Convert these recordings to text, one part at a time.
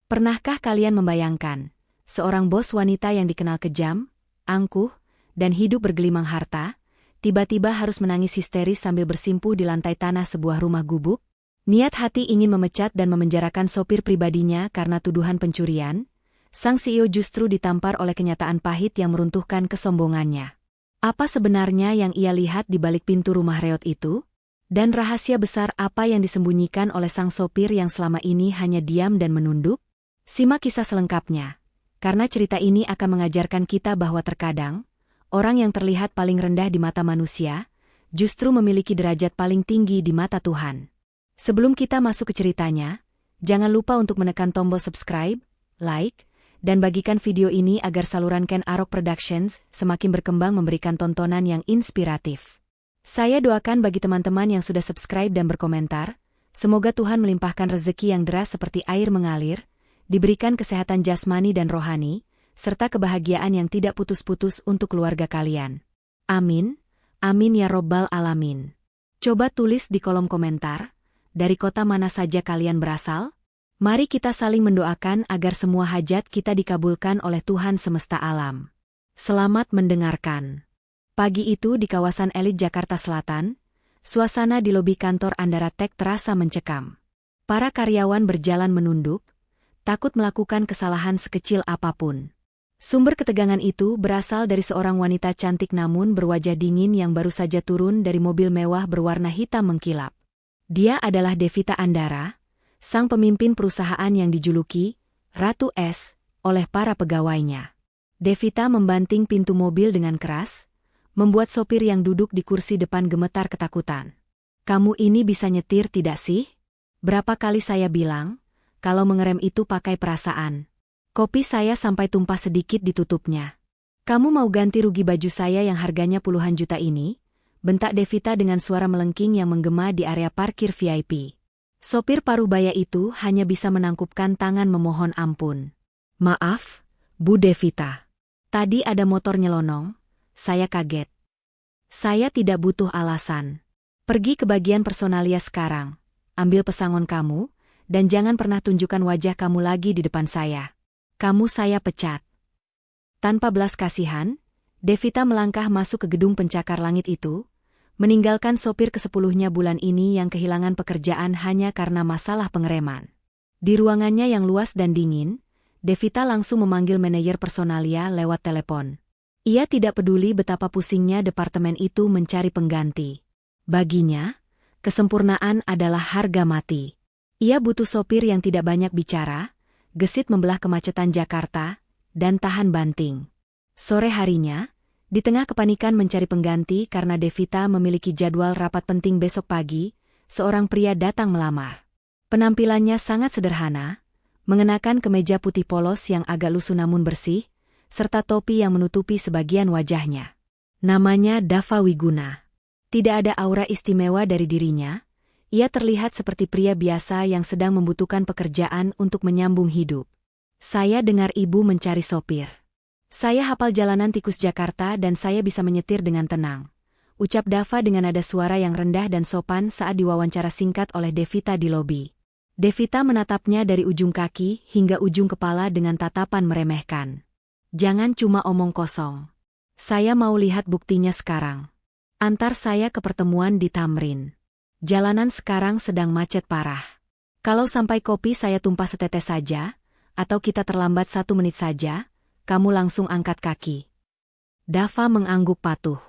Pernahkah kalian membayangkan, seorang bos wanita yang dikenal kejam, angkuh, dan hidup bergelimang harta, tiba-tiba harus menangis histeris sambil bersimpuh di lantai tanah sebuah rumah gubuk? Niat hati ingin memecat dan memenjarakan sopir pribadinya karena tuduhan pencurian, sang CEO justru ditampar oleh kenyataan pahit yang meruntuhkan kesombongannya. Apa sebenarnya yang ia lihat di balik pintu rumah reot itu? Dan rahasia besar apa yang disembunyikan oleh sang sopir yang selama ini hanya diam dan menunduk? Simak kisah selengkapnya, karena cerita ini akan mengajarkan kita bahwa terkadang, orang yang terlihat paling rendah di mata manusia, justru memiliki derajat paling tinggi di mata Tuhan. Sebelum kita masuk ke ceritanya, jangan lupa untuk menekan tombol subscribe, like, dan bagikan video ini agar saluran Ken Arok Productions semakin berkembang memberikan tontonan yang inspiratif. Saya doakan bagi teman-teman yang sudah subscribe dan berkomentar, semoga Tuhan melimpahkan rezeki yang deras seperti air mengalir, diberikan kesehatan jasmani dan rohani, serta kebahagiaan yang tidak putus-putus untuk keluarga kalian. Amin, amin ya robbal alamin. Coba tulis di kolom komentar, dari kota mana saja kalian berasal? Mari kita saling mendoakan agar semua hajat kita dikabulkan oleh Tuhan semesta alam. Selamat mendengarkan. Pagi itu di kawasan elit Jakarta Selatan, suasana di lobi kantor Andara Tech terasa mencekam. Para karyawan berjalan menunduk, takut melakukan kesalahan sekecil apapun. Sumber ketegangan itu berasal dari seorang wanita cantik namun berwajah dingin yang baru saja turun dari mobil mewah berwarna hitam mengkilap. Dia adalah Devita Andara, sang pemimpin perusahaan yang dijuluki Ratu Es oleh para pegawainya. Devita membanting pintu mobil dengan keras, membuat sopir yang duduk di kursi depan gemetar ketakutan. "Kamu ini bisa nyetir tidak sih? Berapa kali saya bilang, kalau mengerem itu pakai perasaan. Kopi saya sampai tumpah sedikit ditutupnya. Kamu mau ganti rugi baju saya yang harganya puluhan juta ini?" bentak Devita dengan suara melengking yang menggema di area parkir VIP. Sopir parubaya itu hanya bisa menangkupkan tangan memohon ampun. "Maaf, Bu Devita. Tadi ada motor nyelonong, saya kaget. Saya tidak butuh alasan. Pergi ke bagian personalia sekarang, ambil pesangon kamu, dan jangan pernah tunjukkan wajah kamu lagi di depan saya. Kamu saya pecat." Tanpa belas kasihan, Devita melangkah masuk ke gedung pencakar langit itu, meninggalkan sopir ke-10-nya bulan ini yang kehilangan pekerjaan hanya karena masalah pengereman. Di ruangannya yang luas dan dingin, Devita langsung memanggil manajer personalia lewat telepon. Ia tidak peduli betapa pusingnya departemen itu mencari pengganti. Baginya, kesempurnaan adalah harga mati. Ia butuh sopir yang tidak banyak bicara, gesit membelah kemacetan Jakarta, dan tahan banting. Sore harinya, di tengah kepanikan mencari pengganti karena Devita memiliki jadwal rapat penting besok pagi, seorang pria datang melamar. Penampilannya sangat sederhana, mengenakan kemeja putih polos yang agak lusuh namun bersih, serta topi yang menutupi sebagian wajahnya. Namanya Dava Wiguna. Tidak ada aura istimewa dari dirinya, ia terlihat seperti pria biasa yang sedang membutuhkan pekerjaan untuk menyambung hidup. "Saya dengar ibu mencari sopir. Saya hafal jalanan tikus Jakarta dan saya bisa menyetir dengan tenang," ucap Dava dengan nada suara yang rendah dan sopan saat diwawancara singkat oleh Devita di lobi. Devita menatapnya dari ujung kaki hingga ujung kepala dengan tatapan meremehkan. "Jangan cuma omong kosong. Saya mau lihat buktinya sekarang. Antar saya ke pertemuan di Tamrin. Jalanan sekarang sedang macet parah. Kalau sampai kopi saya tumpah setetes saja, atau kita terlambat 1 menit saja, kamu langsung angkat kaki." Dava mengangguk patuh.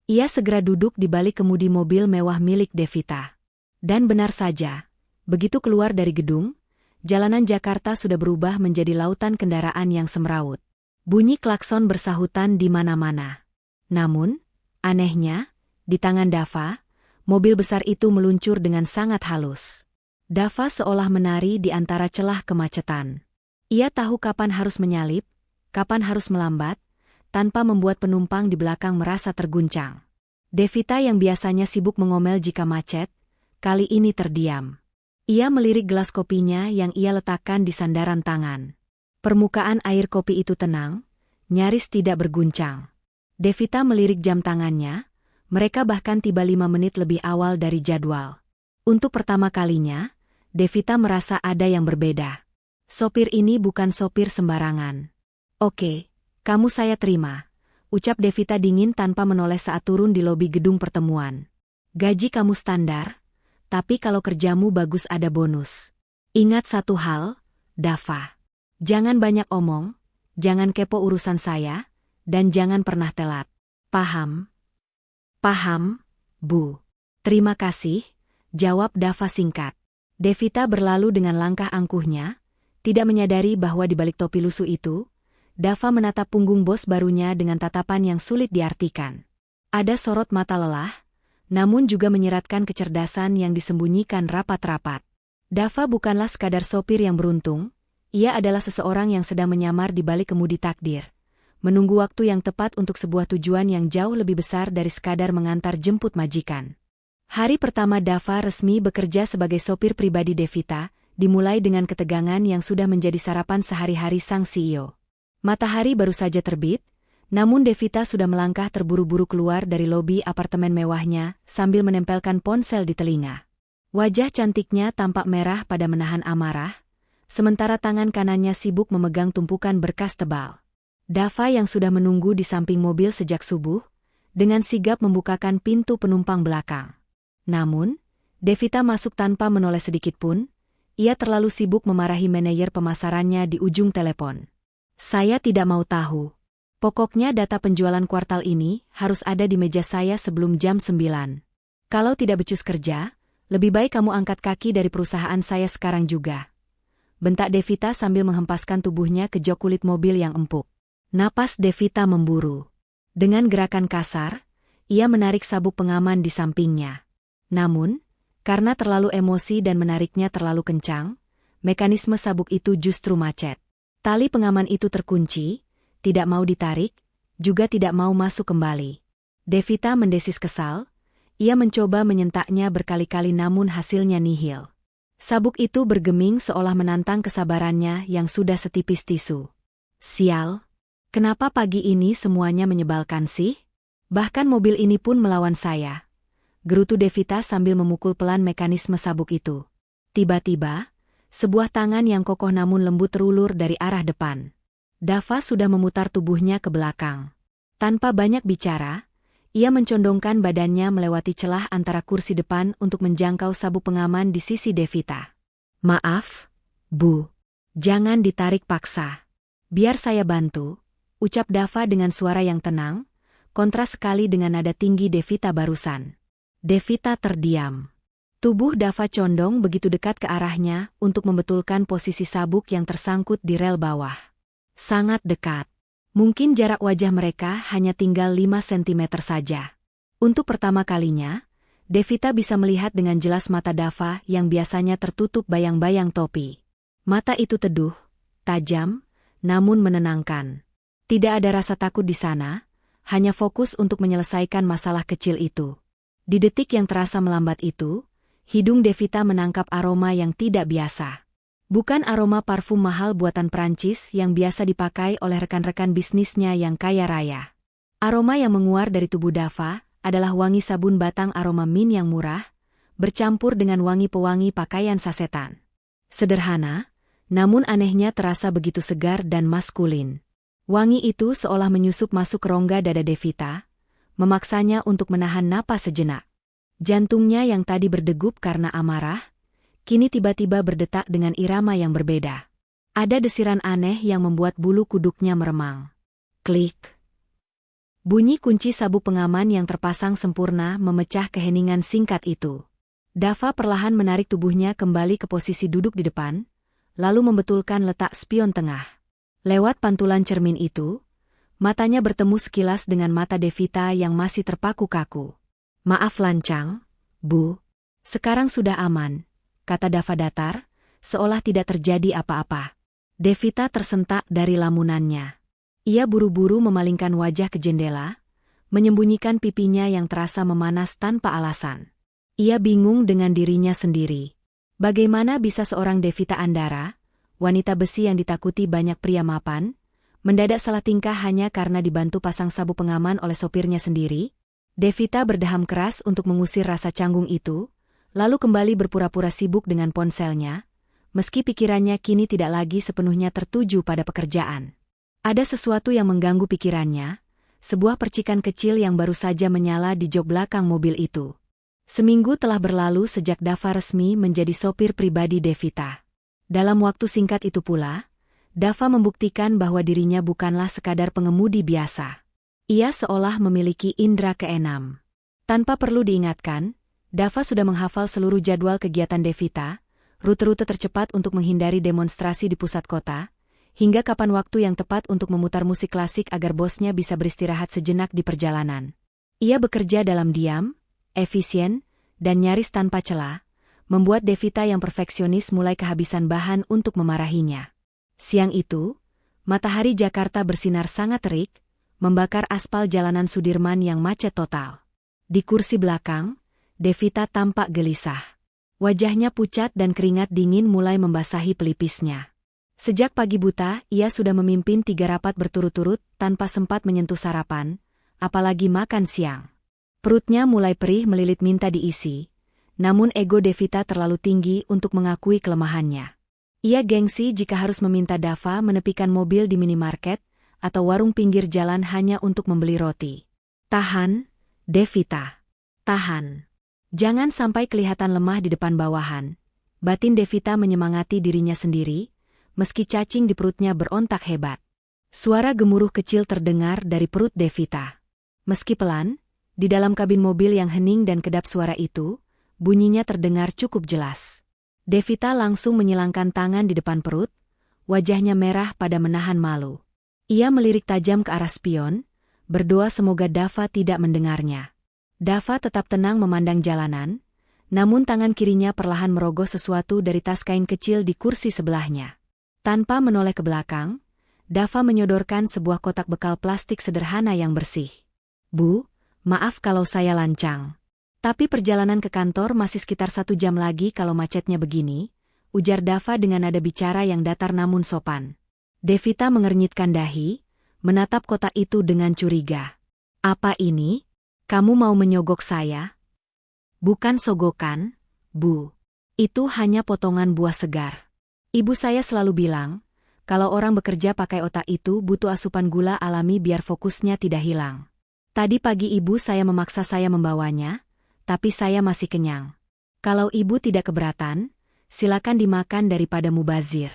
Ia segera duduk di balik kemudi mobil mewah milik Devita. Dan benar saja, begitu keluar dari gedung, jalanan Jakarta sudah berubah menjadi lautan kendaraan yang semrawut. Bunyi klakson bersahutan di mana-mana. Namun, anehnya, di tangan Dava, mobil besar itu meluncur dengan sangat halus. Dava seolah menari di antara celah kemacetan. Ia tahu kapan harus menyalip, kapan harus melambat, tanpa membuat penumpang di belakang merasa terguncang. Devita yang biasanya sibuk mengomel jika macet, kali ini terdiam. Ia melirik gelas kopinya yang ia letakkan di sandaran tangan. Permukaan air kopi itu tenang, nyaris tidak berguncang. Devita melirik jam tangannya, mereka bahkan tiba 5 menit lebih awal dari jadwal. Untuk pertama kalinya, Devita merasa ada yang berbeda. Sopir ini bukan sopir sembarangan. Oke, kamu saya terima, ucap Devita dingin tanpa menoleh saat turun di lobi gedung pertemuan. Gaji kamu standar, tapi kalau kerjamu bagus ada bonus. Ingat satu hal, Dava. Jangan banyak omong, jangan kepo urusan saya, dan jangan pernah telat. Paham? Paham, Bu. Terima kasih, jawab Dava singkat. Devita berlalu dengan langkah angkuhnya, tidak menyadari bahwa di balik topi lusuh itu, Dava menatap punggung bos barunya dengan tatapan yang sulit diartikan. Ada sorot mata lelah, namun juga menyeratkan kecerdasan yang disembunyikan rapat-rapat. Dava bukanlah sekadar sopir yang beruntung, ia adalah seseorang yang sedang menyamar di balik kemudi takdir, menunggu waktu yang tepat untuk sebuah tujuan yang jauh lebih besar dari sekadar mengantar jemput majikan. Hari pertama Dava resmi bekerja sebagai sopir pribadi Devita, dimulai dengan ketegangan yang sudah menjadi sarapan sehari-hari sang CEO. Matahari baru saja terbit, namun Devita sudah melangkah terburu-buru keluar dari lobi apartemen mewahnya sambil menempelkan ponsel di telinga. Wajah cantiknya tampak merah pada menahan amarah, sementara tangan kanannya sibuk memegang tumpukan berkas tebal. Dava yang sudah menunggu di samping mobil sejak subuh, dengan sigap membukakan pintu penumpang belakang. Namun, Devita masuk tanpa menoleh sedikitpun, ia terlalu sibuk memarahi manajer pemasarannya di ujung telepon. Saya tidak mau tahu. Pokoknya data penjualan kuartal ini harus ada di meja saya sebelum jam 9. Kalau tidak becus kerja, lebih baik kamu angkat kaki dari perusahaan saya sekarang juga. Bentak Devita sambil menghempaskan tubuhnya ke jok kulit mobil yang empuk. Napas Devita memburu. Dengan gerakan kasar, ia menarik sabuk pengaman di sampingnya. Namun, karena terlalu emosi dan menariknya terlalu kencang, mekanisme sabuk itu justru macet. Tali pengaman itu terkunci, tidak mau ditarik, juga tidak mau masuk kembali. Devita mendesis kesal, ia mencoba menyentaknya berkali-kali namun hasilnya nihil. Sabuk itu bergeming seolah menantang kesabarannya yang sudah setipis tisu. Sial, kenapa pagi ini semuanya menyebalkan sih? Bahkan mobil ini pun melawan saya. Gerutu Devita sambil memukul pelan mekanisme sabuk itu. Tiba-tiba, sebuah tangan yang kokoh namun lembut terulur dari arah depan. Dava sudah memutar tubuhnya ke belakang. Tanpa banyak bicara, ia mencondongkan badannya melewati celah antara kursi depan untuk menjangkau sabuk pengaman di sisi Devita. Maaf, Bu. Jangan ditarik paksa. Biar saya bantu, ucap Dava dengan suara yang tenang, kontras sekali dengan nada tinggi Devita barusan. Devita terdiam. Tubuh Dava condong begitu dekat ke arahnya untuk membetulkan posisi sabuk yang tersangkut di rel bawah. Sangat dekat. Mungkin jarak wajah mereka hanya tinggal 5 cm saja. Untuk pertama kalinya, Devita bisa melihat dengan jelas mata Dava yang biasanya tertutup bayang-bayang topi. Mata itu teduh, tajam, namun menenangkan. Tidak ada rasa takut di sana, hanya fokus untuk menyelesaikan masalah kecil itu. Di detik yang terasa melambat itu, hidung Devita menangkap aroma yang tidak biasa. Bukan aroma parfum mahal buatan Prancis yang biasa dipakai oleh rekan-rekan bisnisnya yang kaya raya. Aroma yang menguar dari tubuh Dava adalah wangi sabun batang aroma mint yang murah, bercampur dengan wangi pewangi pakaian sasetan. Sederhana, namun anehnya terasa begitu segar dan maskulin. Wangi itu seolah menyusup masuk rongga dada Devita, memaksanya untuk menahan napas sejenak. Jantungnya yang tadi berdegup karena amarah, kini tiba-tiba berdetak dengan irama yang berbeda. Ada desiran aneh yang membuat bulu kuduknya meremang. Klik. Bunyi kunci sabuk pengaman yang terpasang sempurna memecah keheningan singkat itu. Dava perlahan menarik tubuhnya kembali ke posisi duduk di depan, lalu membetulkan letak spion tengah. Lewat pantulan cermin itu, matanya bertemu sekilas dengan mata Devita yang masih terpaku kaku. Maaf lancang, Bu. Sekarang sudah aman, kata Dava datar, seolah tidak terjadi apa-apa. Devita tersentak dari lamunannya. Ia buru-buru memalingkan wajah ke jendela, menyembunyikan pipinya yang terasa memanas tanpa alasan. Ia bingung dengan dirinya sendiri. Bagaimana bisa seorang Devita Andara, wanita besi yang ditakuti banyak pria mapan, mendadak salah tingkah hanya karena dibantu pasang sabuk pengaman oleh sopirnya sendiri? Devita berdeham keras untuk mengusir rasa canggung itu, lalu kembali berpura-pura sibuk dengan ponselnya, meski pikirannya kini tidak lagi sepenuhnya tertuju pada pekerjaan. Ada sesuatu yang mengganggu pikirannya, sebuah percikan kecil yang baru saja menyala di jok belakang mobil itu. Seminggu telah berlalu sejak Dava resmi menjadi sopir pribadi Devita. Dalam waktu singkat itu pula, Dava membuktikan bahwa dirinya bukanlah sekadar pengemudi biasa. Ia seolah memiliki indera keenam. Tanpa perlu diingatkan, Dava sudah menghafal seluruh jadwal kegiatan Devita, rute-rute tercepat untuk menghindari demonstrasi di pusat kota, hingga kapan waktu yang tepat untuk memutar musik klasik agar bosnya bisa beristirahat sejenak di perjalanan. Ia bekerja dalam diam, efisien, dan nyaris tanpa celah, membuat Devita yang perfeksionis mulai kehabisan bahan untuk memarahinya. Siang itu, matahari Jakarta bersinar sangat terik, membakar aspal jalanan Sudirman yang macet total. Di kursi belakang, Devita tampak gelisah. Wajahnya pucat dan keringat dingin mulai membasahi pelipisnya. Sejak pagi buta, ia sudah memimpin 3 rapat berturut-turut tanpa sempat menyentuh sarapan, apalagi makan siang. Perutnya mulai perih melilit minta diisi, namun ego Devita terlalu tinggi untuk mengakui kelemahannya. Ia gengsi jika harus meminta Dava menepikan mobil di minimarket atau warung pinggir jalan hanya untuk membeli roti. Tahan, Devita. Tahan. Jangan sampai kelihatan lemah di depan bawahan. Batin Devita menyemangati dirinya sendiri, meski cacing di perutnya berontak hebat. Suara gemuruh kecil terdengar dari perut Devita. Meski pelan, di dalam kabin mobil yang hening dan kedap suara itu, bunyinya terdengar cukup jelas. Devita langsung menyilangkan tangan di depan perut, wajahnya merah pada menahan malu. Ia melirik tajam ke arah spion, berdoa semoga Dava tidak mendengarnya. Dava tetap tenang memandang jalanan, namun tangan kirinya perlahan merogoh sesuatu dari tas kain kecil di kursi sebelahnya. Tanpa menoleh ke belakang, Dava menyodorkan sebuah kotak bekal plastik sederhana yang bersih. "Bu, maaf kalau saya lancang. Tapi perjalanan ke kantor masih sekitar 1 jam lagi kalau macetnya begini," ujar Dava dengan nada bicara yang datar namun sopan. Devita mengernyitkan dahi, menatap kotak itu dengan curiga. "Apa ini? Kamu mau menyogok saya?" "Bukan sogokan, Bu. Itu hanya potongan buah segar. Ibu saya selalu bilang, kalau orang bekerja pakai otak itu butuh asupan gula alami biar fokusnya tidak hilang. Tadi pagi ibu saya memaksa saya membawanya, tapi saya masih kenyang. Kalau ibu tidak keberatan, silakan dimakan daripada mubazir."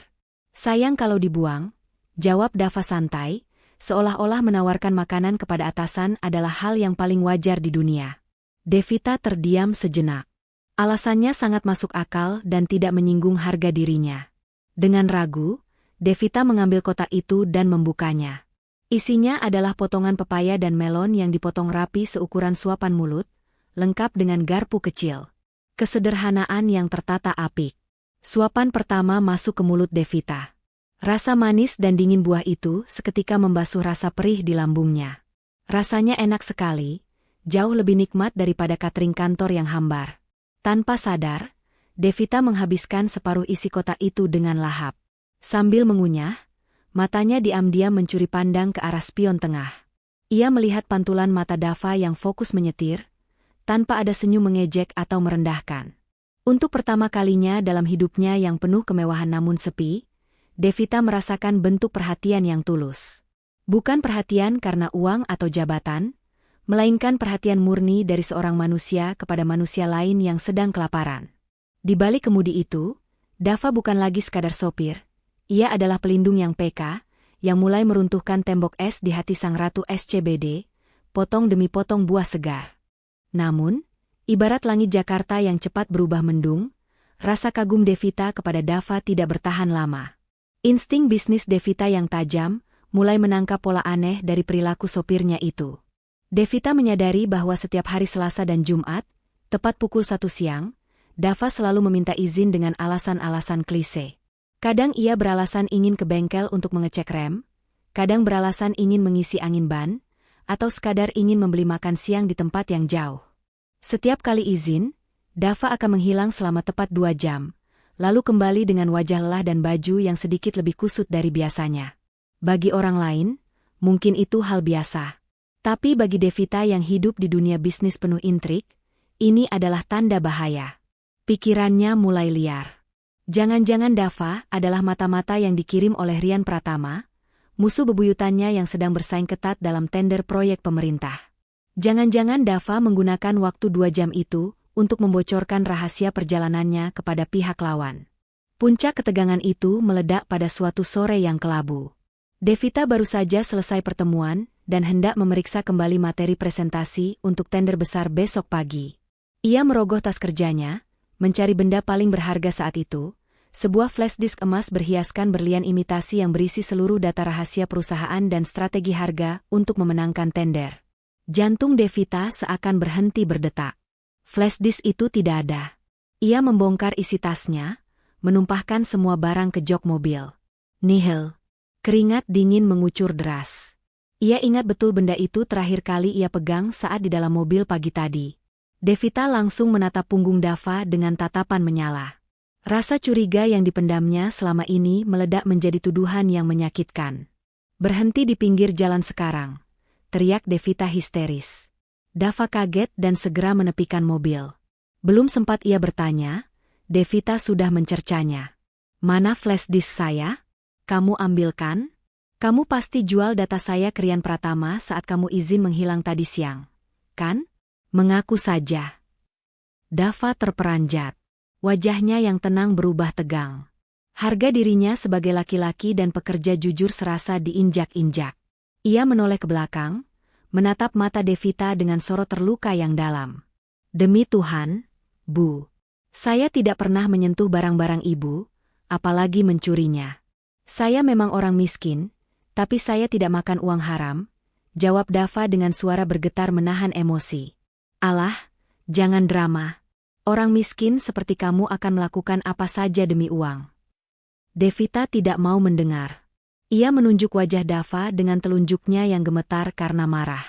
"Sayang kalau dibuang," jawab Dava santai, seolah-olah menawarkan makanan kepada atasan adalah hal yang paling wajar di dunia. Devita terdiam sejenak. Alasannya sangat masuk akal dan tidak menyinggung harga dirinya. Dengan ragu, Devita mengambil kotak itu dan membukanya. Isinya adalah potongan pepaya dan melon yang dipotong rapi seukuran suapan mulut, lengkap dengan garpu kecil. Kesederhanaan yang tertata apik. Suapan pertama masuk ke mulut Devita. Rasa manis dan dingin buah itu seketika membasuh rasa perih di lambungnya. Rasanya enak sekali, jauh lebih nikmat daripada catering kantor yang hambar. Tanpa sadar, Devita menghabiskan separuh isi kotak itu dengan lahap. Sambil mengunyah, matanya diam-diam mencuri pandang ke arah spion tengah. Ia melihat pantulan mata Dava yang fokus menyetir, tanpa ada senyum mengejek atau merendahkan. Untuk pertama kalinya dalam hidupnya yang penuh kemewahan namun sepi, Devita merasakan bentuk perhatian yang tulus. Bukan perhatian karena uang atau jabatan, melainkan perhatian murni dari seorang manusia kepada manusia lain yang sedang kelaparan. Di balik kemudi itu, Dava bukan lagi sekadar sopir, ia adalah pelindung yang peka, yang mulai meruntuhkan tembok es di hati sang ratu SCBD, potong demi potong buah segar. Namun, ibarat langit Jakarta yang cepat berubah mendung, rasa kagum Devita kepada Dava tidak bertahan lama. Insting bisnis Devita yang tajam mulai menangkap pola aneh dari perilaku sopirnya itu. Devita menyadari bahwa setiap hari Selasa dan Jumat, tepat pukul 1 siang, Dava selalu meminta izin dengan alasan-alasan klise. Kadang ia beralasan ingin ke bengkel untuk mengecek rem, kadang beralasan ingin mengisi angin ban, atau sekadar ingin membeli makan siang di tempat yang jauh. Setiap kali izin, Dava akan menghilang selama tepat 2 jam. Lalu kembali dengan wajah lelah dan baju yang sedikit lebih kusut dari biasanya. Bagi orang lain, mungkin itu hal biasa. Tapi bagi Devita yang hidup di dunia bisnis penuh intrik, ini adalah tanda bahaya. Pikirannya mulai liar. Jangan-jangan Dava adalah mata-mata yang dikirim oleh Rian Pratama, musuh bebuyutannya yang sedang bersaing ketat dalam tender proyek pemerintah. Jangan-jangan Dava menggunakan waktu 2 jam itu untuk membocorkan rahasia perjalanannya kepada pihak lawan. Puncak ketegangan itu meledak pada suatu sore yang kelabu. Devita baru saja selesai pertemuan dan hendak memeriksa kembali materi presentasi untuk tender besar besok pagi. Ia merogoh tas kerjanya, mencari benda paling berharga saat itu, sebuah flash disk emas berhiaskan berlian imitasi yang berisi seluruh data rahasia perusahaan dan strategi harga untuk memenangkan tender. Jantung Devita seakan berhenti berdetak. Flash disk itu tidak ada. Ia membongkar isi tasnya, menumpahkan semua barang ke jok mobil. Nihil. Keringat dingin mengucur deras. Ia ingat betul benda itu terakhir kali ia pegang saat di dalam mobil pagi tadi. Devita langsung menatap punggung Dava dengan tatapan menyala. Rasa curiga yang dipendamnya selama ini meledak menjadi tuduhan yang menyakitkan. "Berhenti di pinggir jalan sekarang," teriak Devita histeris. Dava kaget dan segera menepikan mobil. Belum sempat ia bertanya, Devita sudah mencercanya. "Mana flash disk saya? Kamu ambilkan? Kamu pasti jual data saya ke Rian Pratama saat kamu izin menghilang tadi siang, kan?" "Mengaku saja." Dava terperanjat. Wajahnya yang tenang berubah tegang. Harga dirinya sebagai laki-laki dan pekerja jujur serasa diinjak-injak. Ia menoleh ke belakang, menatap mata Devita dengan sorot terluka yang dalam. "Demi Tuhan, Bu. Saya tidak pernah menyentuh barang-barang Ibu, apalagi mencurinya. Saya memang orang miskin, tapi saya tidak makan uang haram," jawab Dava dengan suara bergetar menahan emosi. "Alah, jangan drama. Orang miskin seperti kamu akan melakukan apa saja demi uang." Devita tidak mau mendengar. Ia menunjuk wajah Dava dengan telunjuknya yang gemetar karena marah.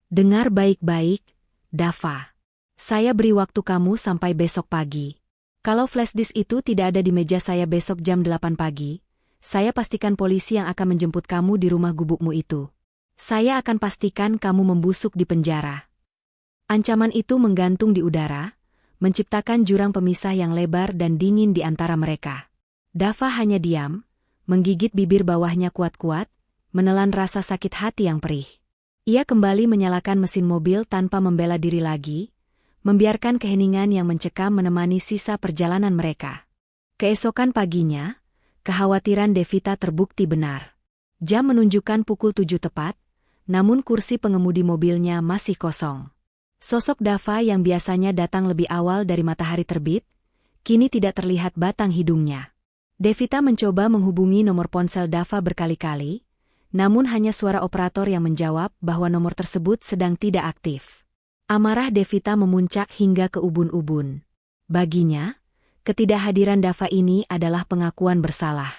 "Dengar baik-baik, Dava. Saya beri waktu kamu sampai besok pagi. Kalau flash disk itu tidak ada di meja saya besok jam 8 pagi, saya pastikan polisi yang akan menjemput kamu di rumah gubukmu itu. Saya akan pastikan kamu membusuk di penjara." Ancaman itu menggantung di udara, menciptakan jurang pemisah yang lebar dan dingin di antara mereka. Dava hanya diam, menggigit bibir bawahnya kuat-kuat, menelan rasa sakit hati yang perih. Ia kembali menyalakan mesin mobil tanpa membela diri lagi, membiarkan keheningan yang mencekam menemani sisa perjalanan mereka. Keesokan paginya, kekhawatiran Devita terbukti benar. Jam menunjukkan pukul 7 tepat, namun kursi pengemudi mobilnya masih kosong. Sosok Dava yang biasanya datang lebih awal dari matahari terbit, kini tidak terlihat batang hidungnya. Devita mencoba menghubungi nomor ponsel Dava berkali-kali, namun hanya suara operator yang menjawab bahwa nomor tersebut sedang tidak aktif. Amarah Devita memuncak hingga ke ubun-ubun. Baginya, ketidakhadiran Dava ini adalah pengakuan bersalah.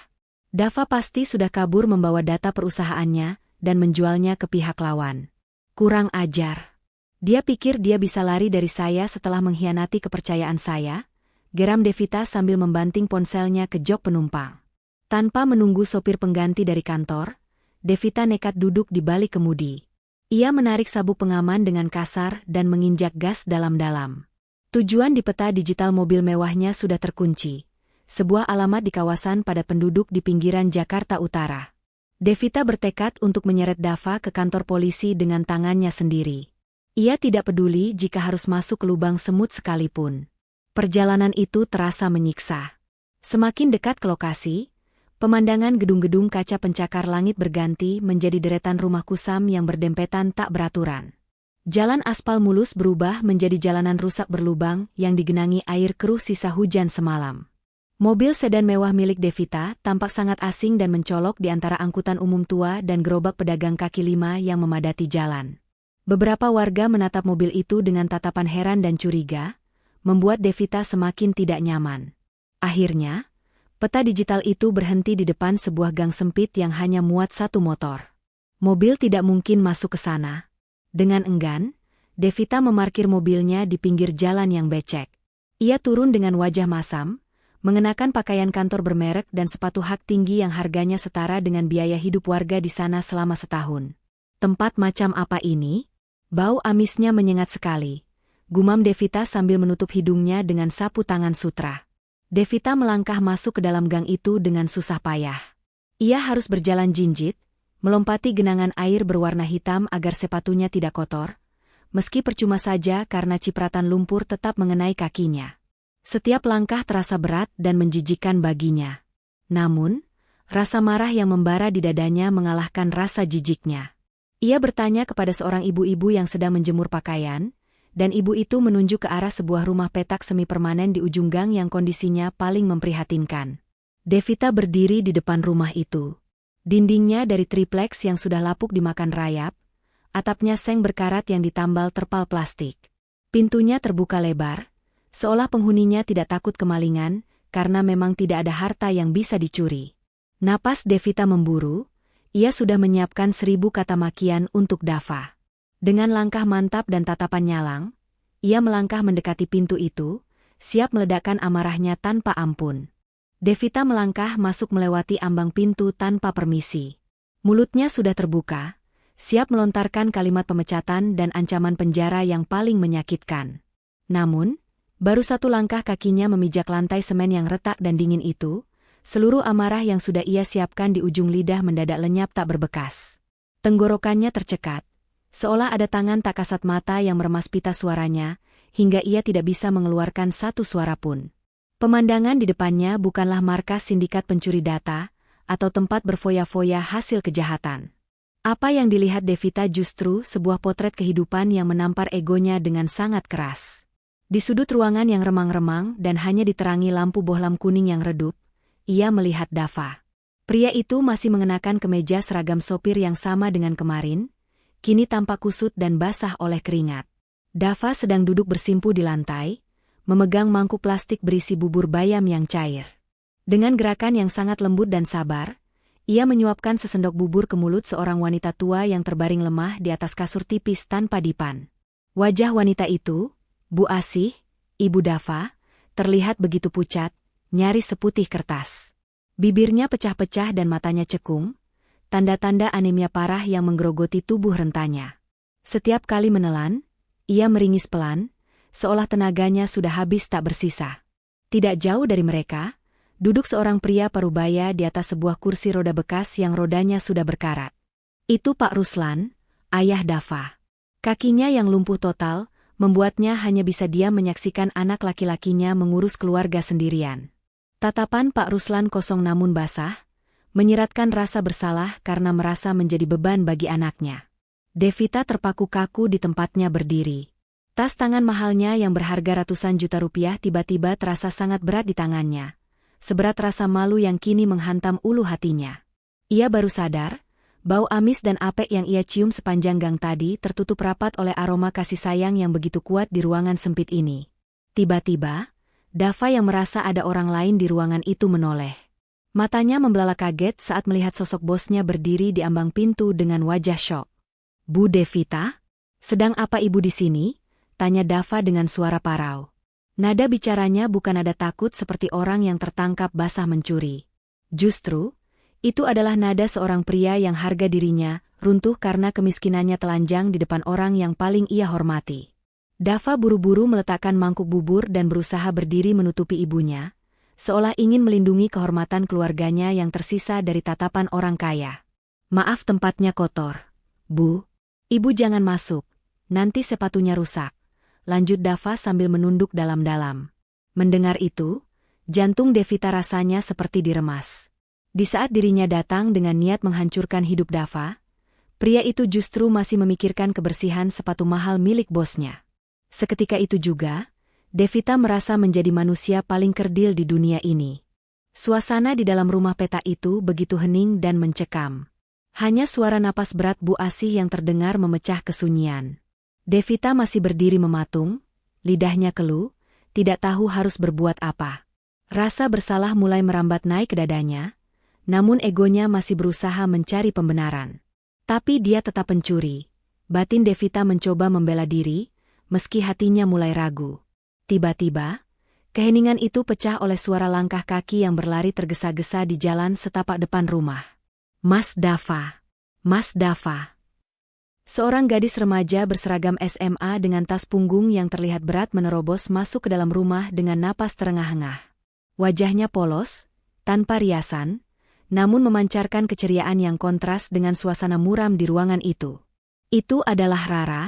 Dava pasti sudah kabur membawa data perusahaannya dan menjualnya ke pihak lawan. "Kurang ajar. Dia pikir dia bisa lari dari saya setelah mengkhianati kepercayaan saya," geram Devita sambil membanting ponselnya ke jok penumpang. Tanpa menunggu sopir pengganti dari kantor, Devita nekat duduk di balik kemudi. Ia menarik sabuk pengaman dengan kasar dan menginjak gas dalam-dalam. Tujuan di peta digital mobil mewahnya sudah terkunci. Sebuah alamat di kawasan padat penduduk di pinggiran Jakarta Utara. Devita bertekad untuk menyeret Dava ke kantor polisi dengan tangannya sendiri. Ia tidak peduli jika harus masuk ke lubang semut sekalipun. Perjalanan itu terasa menyiksa. Semakin dekat ke lokasi, pemandangan gedung-gedung kaca pencakar langit berganti menjadi deretan rumah kusam yang berdempetan tak beraturan. Jalan aspal mulus berubah menjadi jalanan rusak berlubang yang digenangi air keruh sisa hujan semalam. Mobil sedan mewah milik Devita tampak sangat asing dan mencolok di antara angkutan umum tua dan gerobak pedagang kaki lima yang memadati jalan. Beberapa warga menatap mobil itu dengan tatapan heran dan curiga, membuat Devita semakin tidak nyaman. Akhirnya, peta digital itu berhenti di depan sebuah gang sempit yang hanya muat satu motor. Mobil tidak mungkin masuk ke sana. Dengan enggan, Devita memarkir mobilnya di pinggir jalan yang becek. Ia turun dengan wajah masam, mengenakan pakaian kantor bermerek dan sepatu hak tinggi yang harganya setara dengan biaya hidup warga di sana selama setahun. "Tempat macam apa ini? Bau amisnya menyengat sekali," gumam Devita sambil menutup hidungnya dengan sapu tangan sutra. Devita melangkah masuk ke dalam gang itu dengan susah payah. Ia harus berjalan jinjit, melompati genangan air berwarna hitam agar sepatunya tidak kotor, meski percuma saja karena cipratan lumpur tetap mengenai kakinya. Setiap langkah terasa berat dan menjijikkan baginya. Namun, rasa marah yang membara di dadanya mengalahkan rasa jijiknya. Ia bertanya kepada seorang ibu-ibu yang sedang menjemur pakaian, dan ibu itu menunjuk ke arah sebuah rumah petak semi permanen di ujung gang yang kondisinya paling memprihatinkan. Devita berdiri di depan rumah itu. Dindingnya dari tripleks yang sudah lapuk dimakan rayap, atapnya seng berkarat yang ditambal terpal plastik. Pintunya terbuka lebar, seolah penghuninya tidak takut kemalingan, karena memang tidak ada harta yang bisa dicuri. Napas Devita memburu, ia sudah menyiapkan 1000 kata makian untuk Dava. Dengan langkah mantap dan tatapan nyalang, ia melangkah mendekati pintu itu, siap meledakkan amarahnya tanpa ampun. Devita melangkah masuk melewati ambang pintu tanpa permisi. Mulutnya sudah terbuka, siap melontarkan kalimat pemecatan dan ancaman penjara yang paling menyakitkan. Namun, baru satu langkah kakinya memijak lantai semen yang retak dan dingin itu, seluruh amarah yang sudah ia siapkan di ujung lidah mendadak lenyap tak berbekas. Tenggorokannya tercekat, seolah ada tangan tak kasat mata yang meremas pita suaranya, hingga ia tidak bisa mengeluarkan satu suara pun. Pemandangan di depannya bukanlah markas sindikat pencuri data, atau tempat berfoya-foya hasil kejahatan. Apa yang dilihat Devita justru sebuah potret kehidupan yang menampar egonya dengan sangat keras. Di sudut ruangan yang remang-remang dan hanya diterangi lampu bohlam kuning yang redup, ia melihat Dava. Pria itu masih mengenakan kemeja seragam sopir yang sama dengan kemarin, kini tampak kusut dan basah oleh keringat. Dava sedang duduk bersimpu di lantai, memegang mangkuk plastik berisi bubur bayam yang cair. Dengan gerakan yang sangat lembut dan sabar, ia menyuapkan sesendok bubur ke mulut seorang wanita tua yang terbaring lemah di atas kasur tipis tanpa dipan. Wajah wanita itu, Bu Asih, ibu Dava, terlihat begitu pucat, nyaris seputih kertas. Bibirnya pecah-pecah dan matanya cekung, tanda-tanda anemia parah yang menggerogoti tubuh rentanya. Setiap kali menelan, ia meringis pelan, seolah tenaganya sudah habis tak bersisa. Tidak jauh dari mereka, duduk seorang pria parubaya di atas sebuah kursi roda bekas yang rodanya sudah berkarat. Itu Pak Ruslan, ayah Dava. Kakinya yang lumpuh total, membuatnya hanya bisa diam menyaksikan anak laki-lakinya mengurus keluarga sendirian. Tatapan Pak Ruslan kosong namun basah, menyiratkan rasa bersalah karena merasa menjadi beban bagi anaknya. Devita terpaku kaku di tempatnya berdiri. Tas tangan mahalnya yang berharga ratusan juta rupiah tiba-tiba terasa sangat berat di tangannya. Seberat rasa malu yang kini menghantam ulu hatinya. Ia baru sadar, bau amis dan apek yang ia cium sepanjang gang tadi tertutup rapat oleh aroma kasih sayang yang begitu kuat di ruangan sempit ini. Tiba-tiba, Dava yang merasa ada orang lain di ruangan itu menoleh. Matanya membelalak kaget saat melihat sosok bosnya berdiri di ambang pintu dengan wajah syok. Bu Devita? Sedang apa ibu di sini? Tanya Dava dengan suara parau. Nada bicaranya bukan nada takut seperti orang yang tertangkap basah mencuri. Justru, itu adalah nada seorang pria yang harga dirinya runtuh karena kemiskinannya telanjang di depan orang yang paling ia hormati. Dava buru-buru meletakkan mangkuk bubur dan berusaha berdiri menutupi ibunya, seolah ingin melindungi kehormatan keluarganya yang tersisa dari tatapan orang kaya. Maaf tempatnya kotor. Bu, ibu jangan masuk, nanti sepatunya rusak. Lanjut Dava sambil menunduk dalam-dalam. Mendengar itu, jantung Devita rasanya seperti diremas. Di saat dirinya datang dengan niat menghancurkan hidup Dava, pria itu justru masih memikirkan kebersihan sepatu mahal milik bosnya. Seketika itu juga, Devita merasa menjadi manusia paling kerdil di dunia ini. Suasana di dalam rumah peta itu begitu hening dan mencekam. Hanya suara napas berat Bu Asih yang terdengar memecah kesunyian. Devita masih berdiri mematung, lidahnya keluh, tidak tahu harus berbuat apa. Rasa bersalah mulai merambat naik ke dadanya, namun egonya masih berusaha mencari pembenaran. Tapi dia tetap pencuri. Batin Devita mencoba membela diri, meski hatinya mulai ragu. Tiba-tiba, keheningan itu pecah oleh suara langkah kaki yang berlari tergesa-gesa di jalan setapak depan rumah. Mas Dava! Mas Dava! Seorang gadis remaja berseragam SMA dengan tas punggung yang terlihat berat menerobos masuk ke dalam rumah dengan napas terengah-engah. Wajahnya polos, tanpa riasan, namun memancarkan keceriaan yang kontras dengan suasana muram di ruangan itu. Itu adalah Rara,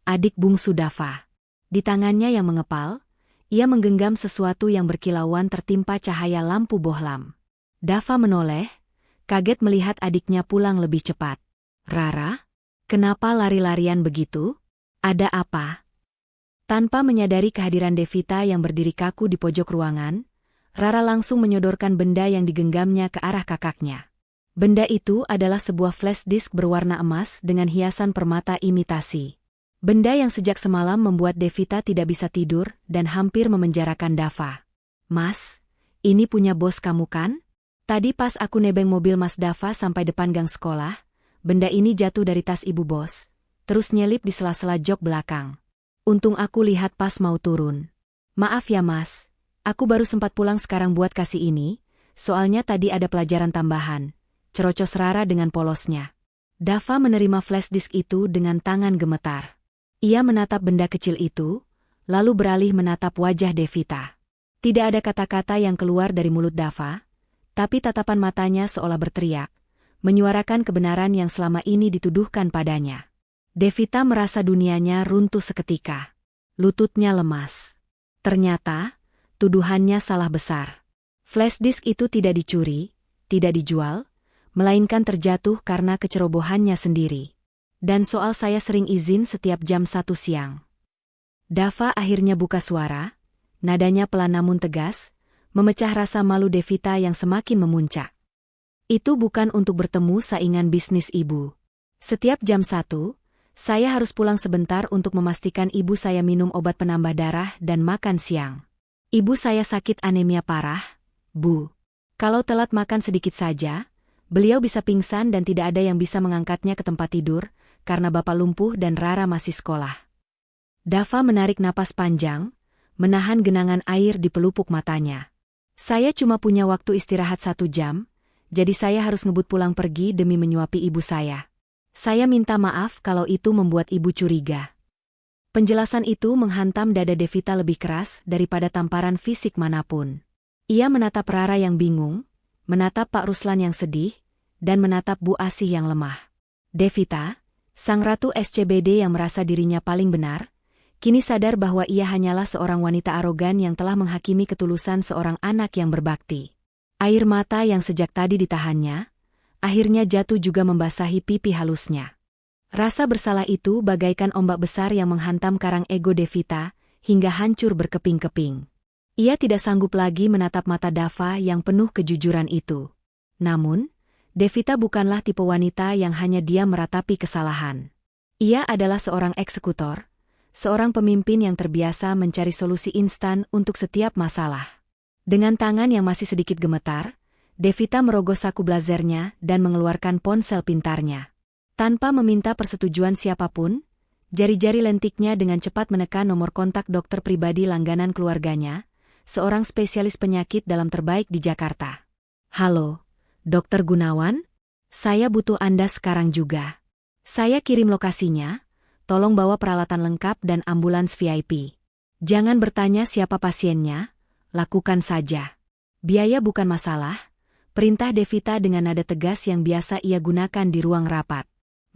adik bungsu Dava. Di tangannya yang mengepal, ia menggenggam sesuatu yang berkilauan tertimpa cahaya lampu bohlam. Dava menoleh, kaget melihat adiknya pulang lebih cepat. Rara? Kenapa lari-larian begitu? Ada apa? Tanpa menyadari kehadiran Devita yang berdiri kaku di pojok ruangan, Rara langsung menyodorkan benda yang digenggamnya ke arah kakaknya. Benda itu adalah sebuah flash disk berwarna emas dengan hiasan permata imitasi. Benda yang sejak semalam membuat Devita tidak bisa tidur dan hampir memenjarakan Dava. Mas, ini punya bos kamu kan? Tadi pas aku nebeng mobil Mas Dava sampai depan gang sekolah, benda ini jatuh dari tas ibu bos, terus nyelip di sela-sela jok belakang. Untung aku lihat pas mau turun. Maaf ya mas, aku baru sempat pulang sekarang buat kasih ini, soalnya tadi ada pelajaran tambahan. Cerocos Rara dengan polosnya. Dava menerima flash disk itu dengan tangan gemetar. Ia menatap benda kecil itu, lalu beralih menatap wajah Devita. Tidak ada kata-kata yang keluar dari mulut Dava, tapi tatapan matanya seolah berteriak, menyuarakan kebenaran yang selama ini dituduhkan padanya. Devita merasa dunianya runtuh seketika. Lututnya lemas. Ternyata, tuduhannya salah besar. Flash disk itu tidak dicuri, tidak dijual, melainkan terjatuh karena kecerobohannya sendiri. Dan soal saya sering izin setiap jam 1 siang. Dava akhirnya buka suara, nadanya pelan namun tegas, memecah rasa malu Devita yang semakin memuncak. Itu bukan untuk bertemu saingan bisnis ibu. Setiap jam 1, saya harus pulang sebentar untuk memastikan ibu saya minum obat penambah darah dan makan siang. Ibu saya sakit anemia parah, Bu. Kalau telat makan sedikit saja, beliau bisa pingsan dan tidak ada yang bisa mengangkatnya ke tempat tidur, karena bapak lumpuh dan Rara masih sekolah. Dava menarik napas panjang, menahan genangan air di pelupuk matanya. Saya cuma punya waktu istirahat 1 jam, jadi saya harus ngebut pulang pergi demi menyuapi ibu saya. Saya minta maaf kalau itu membuat ibu curiga. Penjelasan itu menghantam dada Devita lebih keras daripada tamparan fisik manapun. Ia menatap Rara yang bingung, menatap Pak Ruslan yang sedih, dan menatap Bu Asih yang lemah. Devita, sang ratu SCBD yang merasa dirinya paling benar, kini sadar bahwa ia hanyalah seorang wanita arogan yang telah menghakimi ketulusan seorang anak yang berbakti. Air mata yang sejak tadi ditahannya, akhirnya jatuh juga membasahi pipi halusnya. Rasa bersalah itu bagaikan ombak besar yang menghantam karang ego Devita, hingga hancur berkeping-keping. Ia tidak sanggup lagi menatap mata Dava yang penuh kejujuran itu. Namun, Devita bukanlah tipe wanita yang hanya diam meratapi kesalahan. Ia adalah seorang eksekutor, seorang pemimpin yang terbiasa mencari solusi instan untuk setiap masalah. Dengan tangan yang masih sedikit gemetar, Devita merogoh saku blazernya dan mengeluarkan ponsel pintarnya. Tanpa meminta persetujuan siapapun, jari-jari lentiknya dengan cepat menekan nomor kontak dokter pribadi langganan keluarganya, seorang spesialis penyakit dalam terbaik di Jakarta. Halo, Dokter Gunawan? Saya butuh Anda sekarang juga. Saya kirim lokasinya, tolong bawa peralatan lengkap dan ambulans VIP. Jangan bertanya siapa pasiennya, lakukan saja. Biaya bukan masalah. Perintah Devita dengan nada tegas yang biasa ia gunakan di ruang rapat.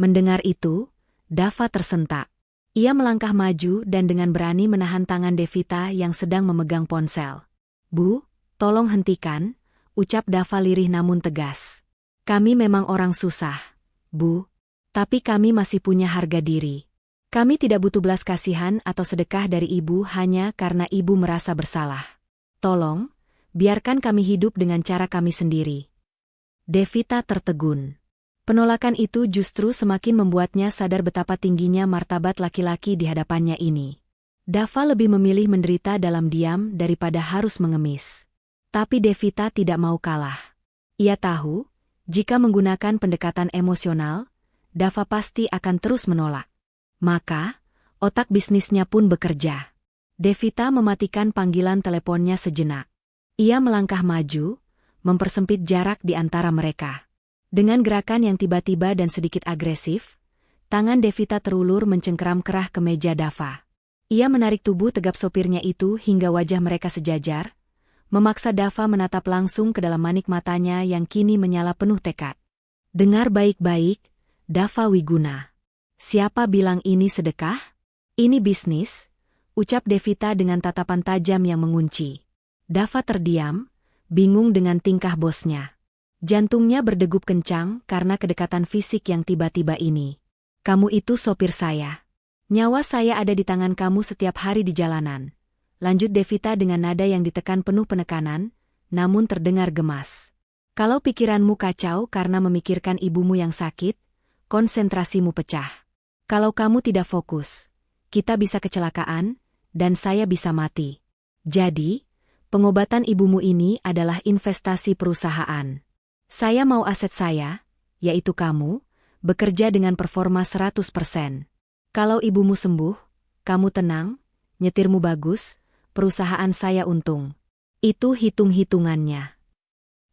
Mendengar itu, Dava tersentak. Ia melangkah maju dan dengan berani menahan tangan Devita yang sedang memegang ponsel. Bu, tolong hentikan, ucap Dava lirih namun tegas. Kami memang orang susah, Bu. Tapi kami masih punya harga diri. Kami tidak butuh belas kasihan atau sedekah dari ibu hanya karena ibu merasa bersalah. Tolong, biarkan kami hidup dengan cara kami sendiri. Devita tertegun. Penolakan itu justru semakin membuatnya sadar betapa tingginya martabat laki-laki di hadapannya ini. Dava lebih memilih menderita dalam diam daripada harus mengemis. Tapi Devita tidak mau kalah. Ia tahu, jika menggunakan pendekatan emosional, Dava pasti akan terus menolak. Maka, otak bisnisnya pun bekerja. Devita mematikan panggilan teleponnya sejenak. Ia melangkah maju, mempersempit jarak di antara mereka. Dengan gerakan yang tiba-tiba dan sedikit agresif, tangan Devita terulur mencengkeram kerah ke meja Dava. Ia menarik tubuh tegap sopirnya itu hingga wajah mereka sejajar, memaksa Dava menatap langsung ke dalam manik matanya yang kini menyala penuh tekad. Dengar baik-baik, Dava Wiguna. Siapa bilang ini sedekah? Ini bisnis, ucap Devita dengan tatapan tajam yang mengunci. Dava terdiam, bingung dengan tingkah bosnya. Jantungnya berdegup kencang karena kedekatan fisik yang tiba-tiba ini. Kamu itu sopir saya. Nyawa saya ada di tangan kamu setiap hari di jalanan. Lanjut Devita dengan nada yang ditekan penuh penekanan, namun terdengar gemas. Kalau pikiranmu kacau karena memikirkan ibumu yang sakit, konsentrasimu pecah. Kalau kamu tidak fokus, kita bisa kecelakaan, dan saya bisa mati. Jadi, pengobatan ibumu ini adalah investasi perusahaan. Saya mau aset saya, yaitu kamu, bekerja dengan performa 100%. Kalau ibumu sembuh, kamu tenang, nyetirmu bagus, perusahaan saya untung. Itu hitung-hitungannya.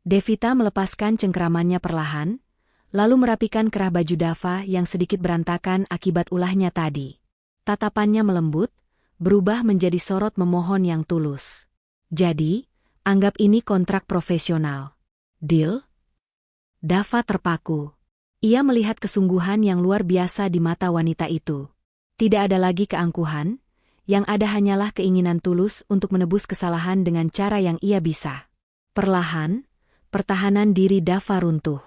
Devita melepaskan cengkeramannya perlahan, lalu merapikan kerah baju Dava yang sedikit berantakan akibat ulahnya tadi. Tatapannya melembut, berubah menjadi sorot memohon yang tulus. Jadi, anggap ini kontrak profesional. Deal? Dava terpaku. Ia melihat kesungguhan yang luar biasa di mata wanita itu. Tidak ada lagi keangkuhan, yang ada hanyalah keinginan tulus untuk menebus kesalahan dengan cara yang ia bisa. Perlahan, pertahanan diri Dava runtuh.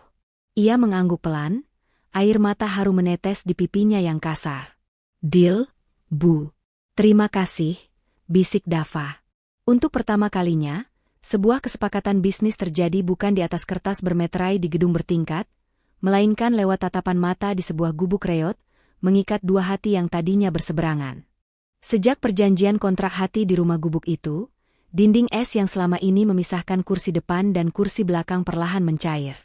Ia mengangguk pelan, air mata haru menetes di pipinya yang kasar. Deal, Bu. Terima kasih, bisik Dava. Untuk pertama kalinya, sebuah kesepakatan bisnis terjadi bukan di atas kertas bermeterai di gedung bertingkat, melainkan lewat tatapan mata di sebuah gubuk reot, mengikat dua hati yang tadinya berseberangan. Sejak perjanjian kontrak hati di rumah gubuk itu, dinding es yang selama ini memisahkan kursi depan dan kursi belakang perlahan mencair.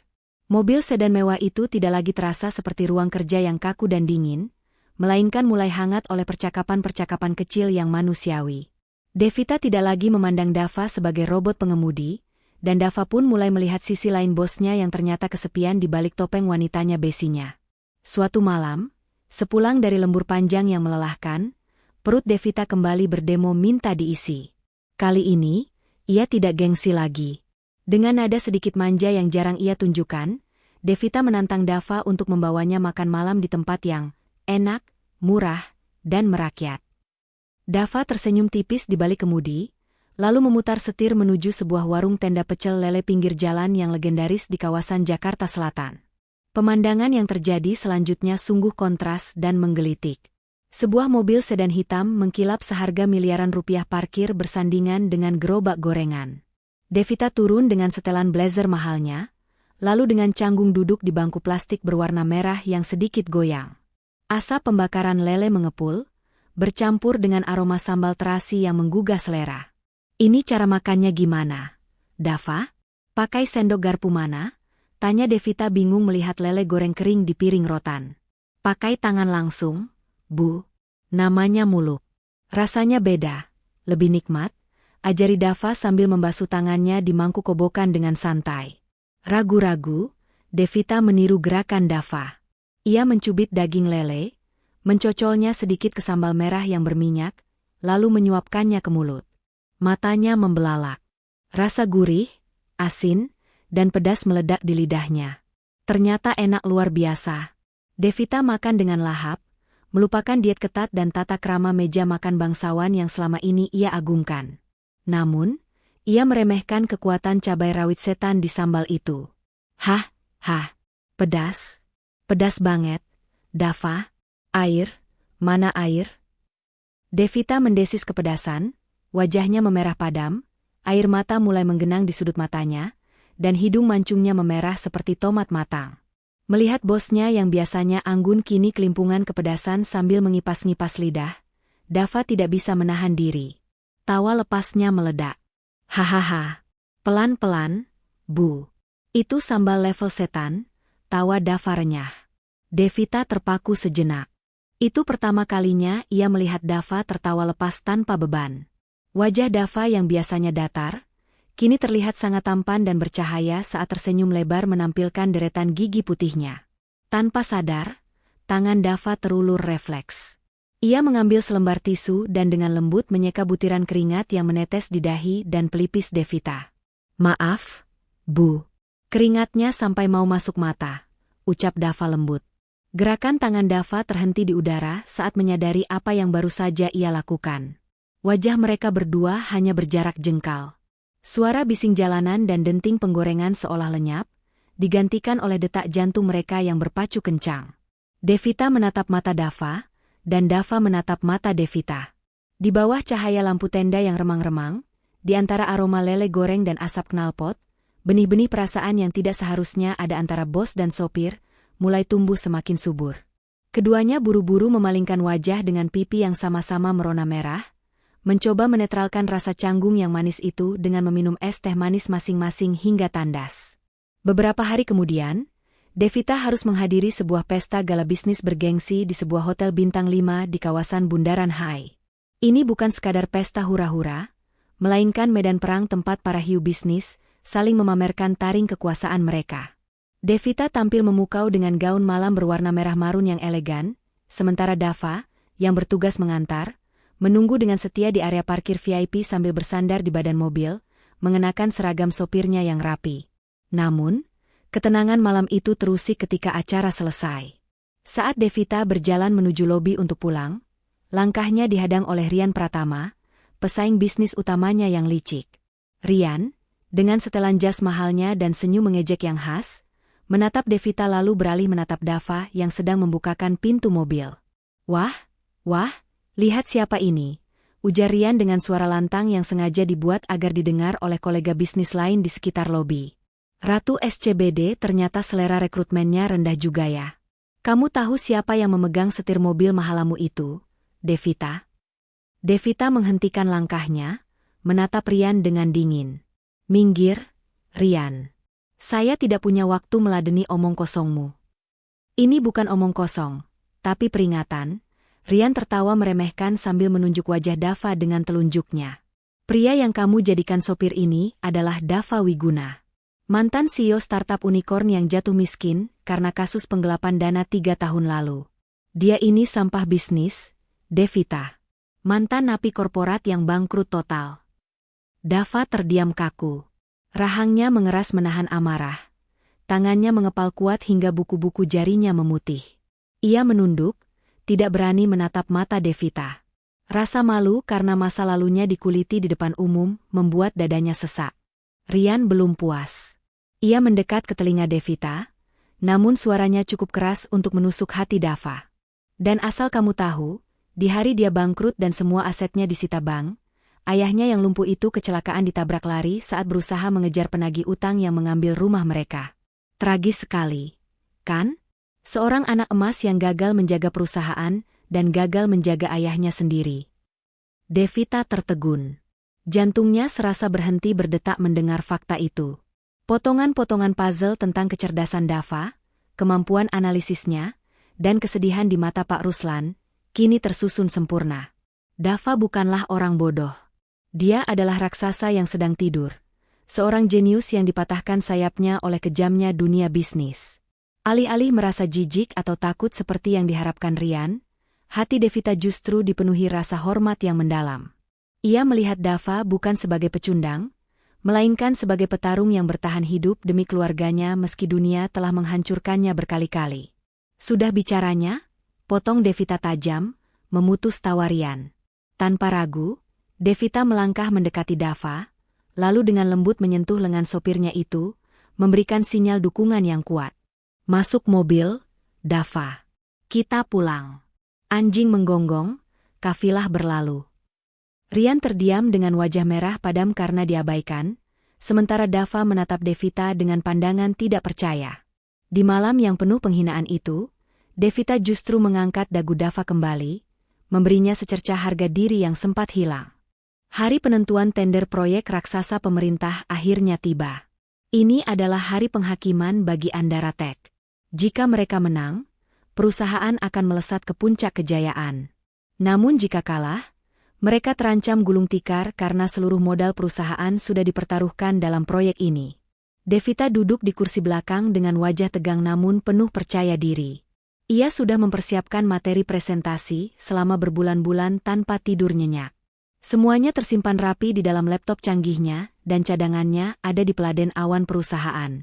Mobil sedan mewah itu tidak lagi terasa seperti ruang kerja yang kaku dan dingin, melainkan mulai hangat oleh percakapan-percakapan kecil yang manusiawi. Devita tidak lagi memandang Dava sebagai robot pengemudi, dan Dava pun mulai melihat sisi lain bosnya yang ternyata kesepian di balik topeng wanitanya besinya. Suatu malam, sepulang dari lembur panjang yang melelahkan, perut Devita kembali berdemo minta diisi. Kali ini, ia tidak gengsi lagi. Dengan nada sedikit manja yang jarang ia tunjukkan, Devita menantang Dava untuk membawanya makan malam di tempat yang enak, murah, dan merakyat. Dava tersenyum tipis di balik kemudi, lalu memutar setir menuju sebuah warung tenda pecel lele pinggir jalan yang legendaris di kawasan Jakarta Selatan. Pemandangan yang terjadi selanjutnya sungguh kontras dan menggelitik. Sebuah mobil sedan hitam mengkilap seharga miliaran rupiah parkir bersandingan dengan gerobak gorengan. Devita turun dengan setelan blazer mahalnya, lalu dengan canggung duduk di bangku plastik berwarna merah yang sedikit goyang. Asap pembakaran lele mengepul, bercampur dengan aroma sambal terasi yang menggugah selera. Ini cara makannya gimana, Dava? Pakai sendok garpu mana? Tanya Devita bingung melihat lele goreng kering di piring rotan. Pakai tangan langsung, Bu. Namanya muluk. Rasanya beda, lebih nikmat, ajari Dava sambil membasuh tangannya di mangkuk kobokan dengan santai. Ragu-ragu, Devita meniru gerakan Dava. Ia mencubit daging lele, mencocolnya sedikit ke sambal merah yang berminyak, lalu menyuapkannya ke mulut. Matanya membelalak. Rasa gurih, asin, dan pedas meledak di lidahnya. Ternyata enak luar biasa. Devita makan dengan lahap, melupakan diet ketat dan tata krama meja makan bangsawan yang selama ini ia agungkan. Namun, ia meremehkan kekuatan cabai rawit setan di sambal itu. Hah, pedas. Pedas banget, Dava. Air, mana air? Devita mendesis kepedasan, wajahnya memerah padam, air mata mulai menggenang di sudut matanya, dan hidung mancungnya memerah seperti tomat matang. Melihat bosnya yang biasanya anggun kini kelimpungan kepedasan sambil mengipas-ngipas lidah, Dava tidak bisa menahan diri. Tawa lepasnya meledak. Hahaha. Pelan-pelan, Bu. Itu sambal level setan, tawa Dava renyah. Devita terpaku sejenak. Itu pertama kalinya ia melihat Dava tertawa lepas tanpa beban. Wajah Dava yang biasanya datar, kini terlihat sangat tampan dan bercahaya saat tersenyum lebar menampilkan deretan gigi putihnya. Tanpa sadar, tangan Dava terulur refleks. Ia mengambil selembar tisu dan dengan lembut menyeka butiran keringat yang menetes di dahi dan pelipis Devita. "Maaf, Bu. Keringatnya sampai mau masuk mata," ucap Dava lembut. Gerakan tangan Dava terhenti di udara saat menyadari apa yang baru saja ia lakukan. Wajah mereka berdua hanya berjarak jengkal. Suara bising jalanan dan denting penggorengan seolah lenyap, digantikan oleh detak jantung mereka yang berpacu kencang. Devita menatap mata Dava, dan Dava menatap mata Devita. Di bawah cahaya lampu tenda yang remang-remang, di antara aroma lele goreng dan asap knalpot, benih-benih perasaan yang tidak seharusnya ada antara bos dan sopir, mulai tumbuh semakin subur. Keduanya buru-buru memalingkan wajah dengan pipi yang sama-sama merona merah, mencoba menetralkan rasa canggung yang manis itu dengan meminum es teh manis masing-masing hingga tandas. Beberapa hari kemudian, Devita harus menghadiri sebuah pesta gala bisnis bergengsi di sebuah hotel bintang 5 di kawasan Bundaran HI. Ini bukan sekadar pesta hura-hura, melainkan medan perang tempat para hiu bisnis saling memamerkan taring kekuasaan mereka. Devita tampil memukau dengan gaun malam berwarna merah marun yang elegan, sementara Dava, yang bertugas mengantar, menunggu dengan setia di area parkir VIP sambil bersandar di badan mobil, mengenakan seragam sopirnya yang rapi. Namun, ketenangan malam itu terusik ketika acara selesai. Saat Devita berjalan menuju lobi untuk pulang, langkahnya dihadang oleh Rian Pratama, pesaing bisnis utamanya yang licik. Rian, dengan setelan jas mahalnya dan senyum mengejek yang khas, menatap Devita lalu beralih menatap Dava yang sedang membukakan pintu mobil. Wah, lihat siapa ini, ujar Rian dengan suara lantang yang sengaja dibuat agar didengar oleh kolega bisnis lain di sekitar lobi. Ratu SCBD ternyata selera rekrutmennya rendah juga ya. Kamu tahu siapa yang memegang setir mobil mahalamu itu, Devita? Devita menghentikan langkahnya, menatap Rian dengan dingin. Minggir, Rian. Saya tidak punya waktu meladeni omong kosongmu. Ini bukan omong kosong, tapi peringatan. Rian tertawa meremehkan sambil menunjuk wajah Dava dengan telunjuknya. Pria yang kamu jadikan sopir ini adalah Dava Wiguna. Mantan CEO startup unicorn yang jatuh miskin karena kasus penggelapan dana 3 tahun lalu. Dia ini sampah bisnis, Devita. Mantan napi korporat yang bangkrut total. Dava terdiam kaku. Rahangnya mengeras menahan amarah. Tangannya mengepal kuat hingga buku-buku jarinya memutih. Ia menunduk, tidak berani menatap mata Devita. Rasa malu karena masa lalunya dikuliti di depan umum membuat dadanya sesak. Rian belum puas. Ia mendekat ke telinga Devita, namun suaranya cukup keras untuk menusuk hati Dava. Dan asal kamu tahu, di hari dia bangkrut dan semua asetnya disita bank, ayahnya yang lumpuh itu kecelakaan ditabrak lari saat berusaha mengejar penagih utang yang mengambil rumah mereka. Tragis sekali, kan? Seorang anak emas yang gagal menjaga perusahaan dan gagal menjaga ayahnya sendiri. Devita tertegun. Jantungnya serasa berhenti berdetak mendengar fakta itu. Potongan-potongan puzzle tentang kecerdasan Dava, kemampuan analisisnya, dan kesedihan di mata Pak Ruslan, kini tersusun sempurna. Dava bukanlah orang bodoh. Dia adalah raksasa yang sedang tidur. Seorang jenius yang dipatahkan sayapnya oleh kejamnya dunia bisnis. Alih-alih merasa jijik atau takut seperti yang diharapkan Rian, hati Devita justru dipenuhi rasa hormat yang mendalam. Ia melihat Dava bukan sebagai pecundang, melainkan sebagai petarung yang bertahan hidup demi keluarganya meski dunia telah menghancurkannya berkali-kali. Sudah bicaranya? Potong Devita tajam, memutus tawa Rian. Tanpa ragu, Devita melangkah mendekati Dava, lalu dengan lembut menyentuh lengan sopirnya itu, memberikan sinyal dukungan yang kuat. Masuk mobil, Dava. Kita pulang. Anjing menggonggong, kafilah berlalu. Rian terdiam dengan wajah merah padam karena diabaikan, sementara Dava menatap Devita dengan pandangan tidak percaya. Di malam yang penuh penghinaan itu, Devita justru mengangkat dagu Dava kembali, memberinya secercah harga diri yang sempat hilang. Hari penentuan tender proyek raksasa pemerintah akhirnya tiba. Ini adalah hari penghakiman bagi Andara Tech. Jika mereka menang, perusahaan akan melesat ke puncak kejayaan. Namun jika kalah, mereka terancam gulung tikar karena seluruh modal perusahaan sudah dipertaruhkan dalam proyek ini. Devita duduk di kursi belakang dengan wajah tegang namun penuh percaya diri. Ia sudah mempersiapkan materi presentasi selama berbulan-bulan tanpa tidur nyenyak. Semuanya tersimpan rapi di dalam laptop canggihnya dan cadangannya ada di peladen awan perusahaan.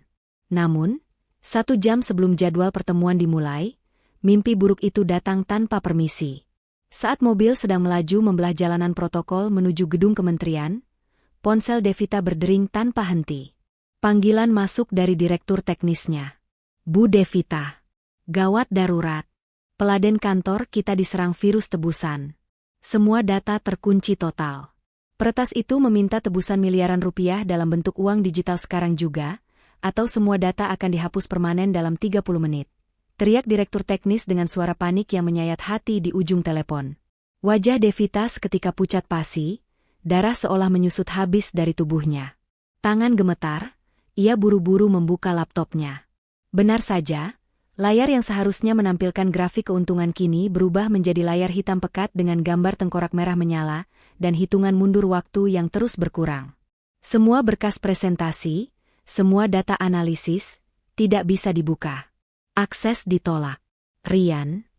Namun, 1 jam sebelum jadwal pertemuan dimulai, mimpi buruk itu datang tanpa permisi. Saat mobil sedang melaju membelah jalanan protokol menuju gedung kementerian, ponsel Devita berdering tanpa henti. Panggilan masuk dari direktur teknisnya. Bu Devita. Gawat darurat. Peladen kantor kita diserang virus tebusan. Semua data terkunci total. Peretas itu meminta tebusan miliaran rupiah dalam bentuk uang digital sekarang juga, atau semua data akan dihapus permanen dalam 30 menit. Teriak direktur teknis dengan suara panik yang menyayat hati di ujung telepon. Wajah Devita seketika pucat pasi, darah seolah menyusut habis dari tubuhnya. Tangan gemetar, ia buru-buru membuka laptopnya. Benar saja, layar yang seharusnya menampilkan grafik keuntungan kini berubah menjadi layar hitam pekat dengan gambar tengkorak merah menyala dan hitungan mundur waktu yang terus berkurang. Semua berkas presentasi, semua data analisis, tidak bisa dibuka. Akses ditolak. Rian.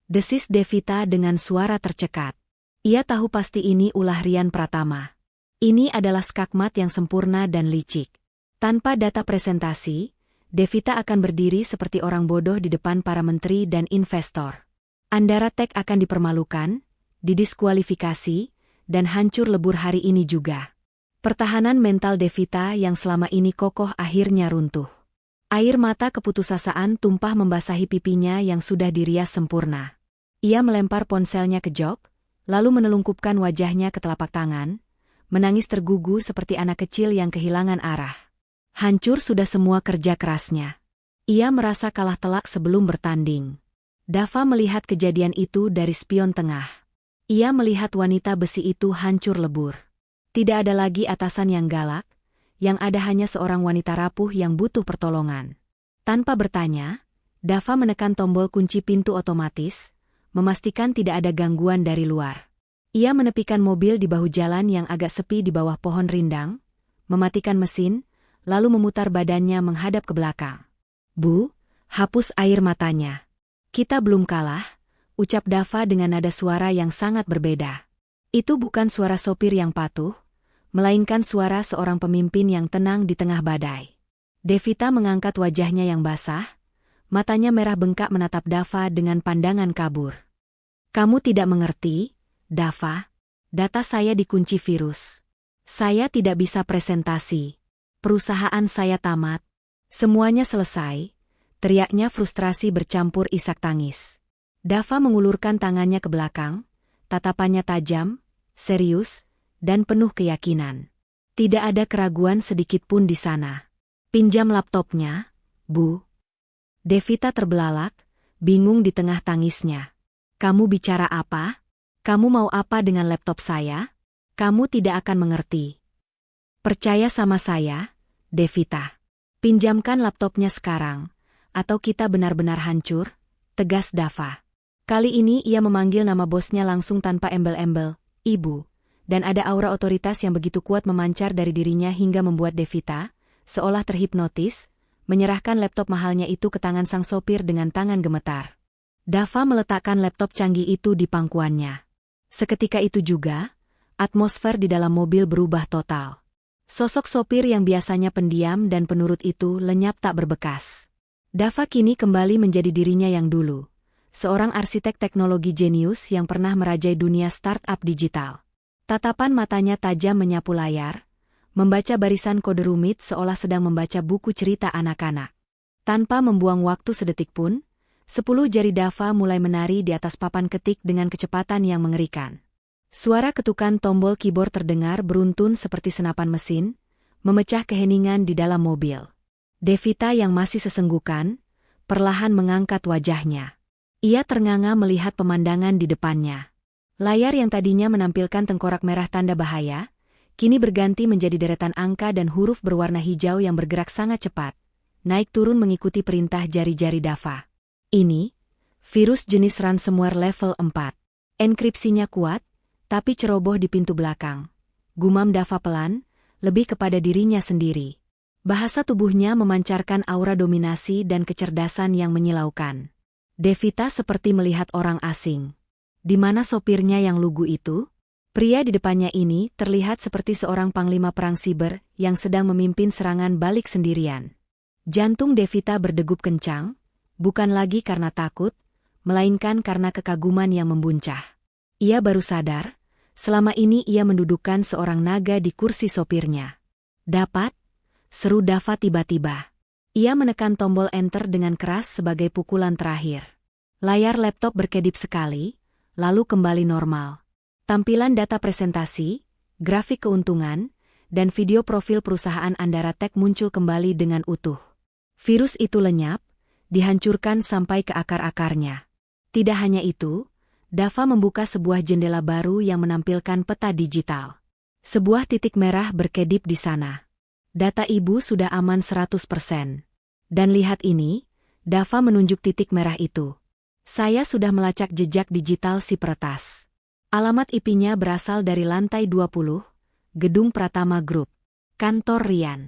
Desis Devita dengan suara tercekat. Ia tahu pasti ini ulah Rian Pratama. Ini adalah skakmat yang sempurna dan licik. Tanpa data presentasi, Devita akan berdiri seperti orang bodoh di depan para menteri dan investor. Andara Tech akan dipermalukan, didiskualifikasi, dan hancur lebur hari ini juga. Pertahanan mental Devita yang selama ini kokoh akhirnya runtuh. Air mata keputusasaan tumpah membasahi pipinya yang sudah dirias sempurna. Ia melempar ponselnya ke jok, lalu menelungkupkan wajahnya ke telapak tangan, menangis tergugu seperti anak kecil yang kehilangan arah. Hancur sudah semua kerja kerasnya. Ia merasa kalah telak sebelum bertanding. Dava melihat kejadian itu dari spion tengah. Ia melihat wanita besi itu hancur lebur. Tidak ada lagi atasan yang galak, yang ada hanya seorang wanita rapuh yang butuh pertolongan. Tanpa bertanya, Dava menekan tombol kunci pintu otomatis, memastikan tidak ada gangguan dari luar. Ia menepikan mobil di bahu jalan yang agak sepi di bawah pohon rindang, mematikan mesin, lalu memutar badannya menghadap ke belakang. Bu, hapus air matanya. Kita belum kalah, ucap Dava dengan nada suara yang sangat berbeda. Itu bukan suara sopir yang patuh, melainkan suara seorang pemimpin yang tenang di tengah badai. Devita mengangkat wajahnya yang basah, matanya merah bengkak menatap Dava dengan pandangan kabur. Kamu tidak mengerti, Dava. Data saya dikunci virus. Saya tidak bisa presentasi. Perusahaan saya tamat. Semuanya selesai, teriaknya frustrasi bercampur isak tangis. Dava mengulurkan tangannya ke belakang, tatapannya tajam, serius, dan penuh keyakinan. Tidak ada keraguan sedikit pun di sana. Pinjam laptopnya, Bu. Devita terbelalak, bingung di tengah tangisnya. Kamu bicara apa? Kamu mau apa dengan laptop saya? Kamu tidak akan mengerti. Percaya sama saya, Devita. Pinjamkan laptopnya sekarang, atau kita benar-benar hancur, tegas Dava. Kali ini ia memanggil nama bosnya langsung tanpa embel-embel, Ibu, dan ada aura otoritas yang begitu kuat memancar dari dirinya hingga membuat Devita, seolah terhipnotis, menyerahkan laptop mahalnya itu ke tangan sang sopir dengan tangan gemetar. Dava meletakkan laptop canggih itu di pangkuannya. Seketika itu juga, atmosfer di dalam mobil berubah total. Sosok sopir yang biasanya pendiam dan penurut itu lenyap tak berbekas. Dava kini kembali menjadi dirinya yang dulu, seorang arsitek teknologi jenius yang pernah merajai dunia startup digital. Tatapan matanya tajam menyapu layar, membaca barisan kode rumit seolah sedang membaca buku cerita anak-anak. Tanpa membuang waktu sedetik pun, 10 jari Dava mulai menari di atas papan ketik dengan kecepatan yang mengerikan. Suara ketukan tombol keyboard terdengar beruntun seperti senapan mesin, memecah keheningan di dalam mobil. Devita yang masih sesenggukan, perlahan mengangkat wajahnya. Ia ternganga melihat pemandangan di depannya. Layar yang tadinya menampilkan tengkorak merah tanda bahaya, kini berganti menjadi deretan angka dan huruf berwarna hijau yang bergerak sangat cepat, naik turun mengikuti perintah jari-jari Dava. Ini, virus jenis ransomware level 4. Enkripsinya kuat, tapi ceroboh di pintu belakang. Gumam Dava pelan, lebih kepada dirinya sendiri. Bahasa tubuhnya memancarkan aura dominasi dan kecerdasan yang menyilaukan. Devita seperti melihat orang asing. Di mana sopirnya yang lugu itu? Pria di depannya ini terlihat seperti seorang panglima perang siber yang sedang memimpin serangan balik sendirian. Jantung Devita berdegup kencang, bukan lagi karena takut, melainkan karena kekaguman yang membuncah. Ia baru sadar, selama ini ia mendudukkan seorang naga di kursi sopirnya. Dapat? Seru Dava tiba-tiba. Ia menekan tombol enter dengan keras sebagai pukulan terakhir. Layar laptop berkedip sekali, lalu kembali normal. Tampilan data presentasi, grafik keuntungan, dan video profil perusahaan Andara Tech muncul kembali dengan utuh. Virus itu lenyap, dihancurkan sampai ke akar-akarnya. Tidak hanya itu, Dava membuka sebuah jendela baru yang menampilkan peta digital. Sebuah titik merah berkedip di sana. Data ibu sudah aman 100%. Dan lihat ini, Dava menunjuk titik merah itu. Saya sudah melacak jejak digital si peretas. Alamat IP-nya berasal dari lantai 20, Gedung Pratama Group, kantor Rian.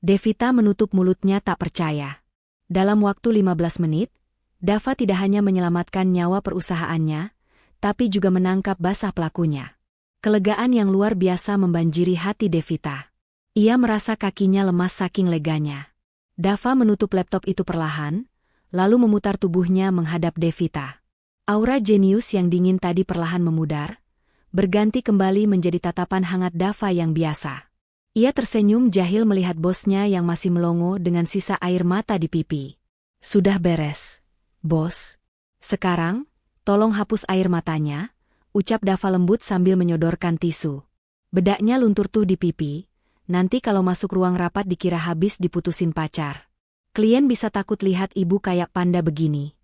Devita menutup mulutnya tak percaya. Dalam waktu 15 menit, Dava tidak hanya menyelamatkan nyawa perusahaannya, tapi juga menangkap basah pelakunya. Kelegaan yang luar biasa membanjiri hati Devita. Ia merasa kakinya lemas saking leganya. Dava menutup laptop itu perlahan, lalu memutar tubuhnya menghadap Devita. Aura jenius yang dingin tadi perlahan memudar, berganti kembali menjadi tatapan hangat Dava yang biasa. Ia tersenyum jahil melihat bosnya yang masih melongo dengan sisa air mata di pipi. Sudah beres, bos. Sekarang, tolong hapus air matanya, ucap Dava lembut sambil menyodorkan tisu. Bedaknya luntur tuh di pipi, nanti kalau masuk ruang rapat dikira habis diputusin pacar. Klien bisa takut lihat ibu kayak panda begini.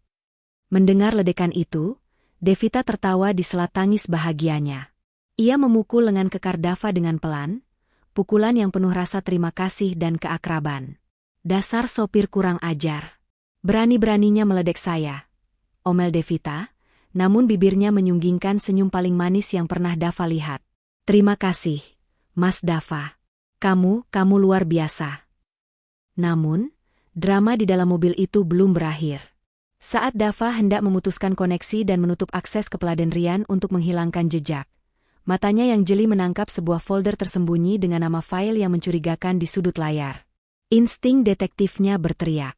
Mendengar ledekan itu, Devita tertawa di sela tangis bahagianya. Ia memukul lengan kekar Dava dengan pelan, pukulan yang penuh rasa terima kasih dan keakraban. Dasar sopir kurang ajar. Berani-beraninya meledek saya. Omel Devita, namun bibirnya menyunggingkan senyum paling manis yang pernah Dava lihat. Terima kasih, Mas Dava. Kamu luar biasa. Namun, drama di dalam mobil itu belum berakhir. Saat Dava hendak memutuskan koneksi dan menutup akses ke Peladen Rian untuk menghilangkan jejak, matanya yang jeli menangkap sebuah folder tersembunyi dengan nama file yang mencurigakan di sudut layar. Insting detektifnya berteriak.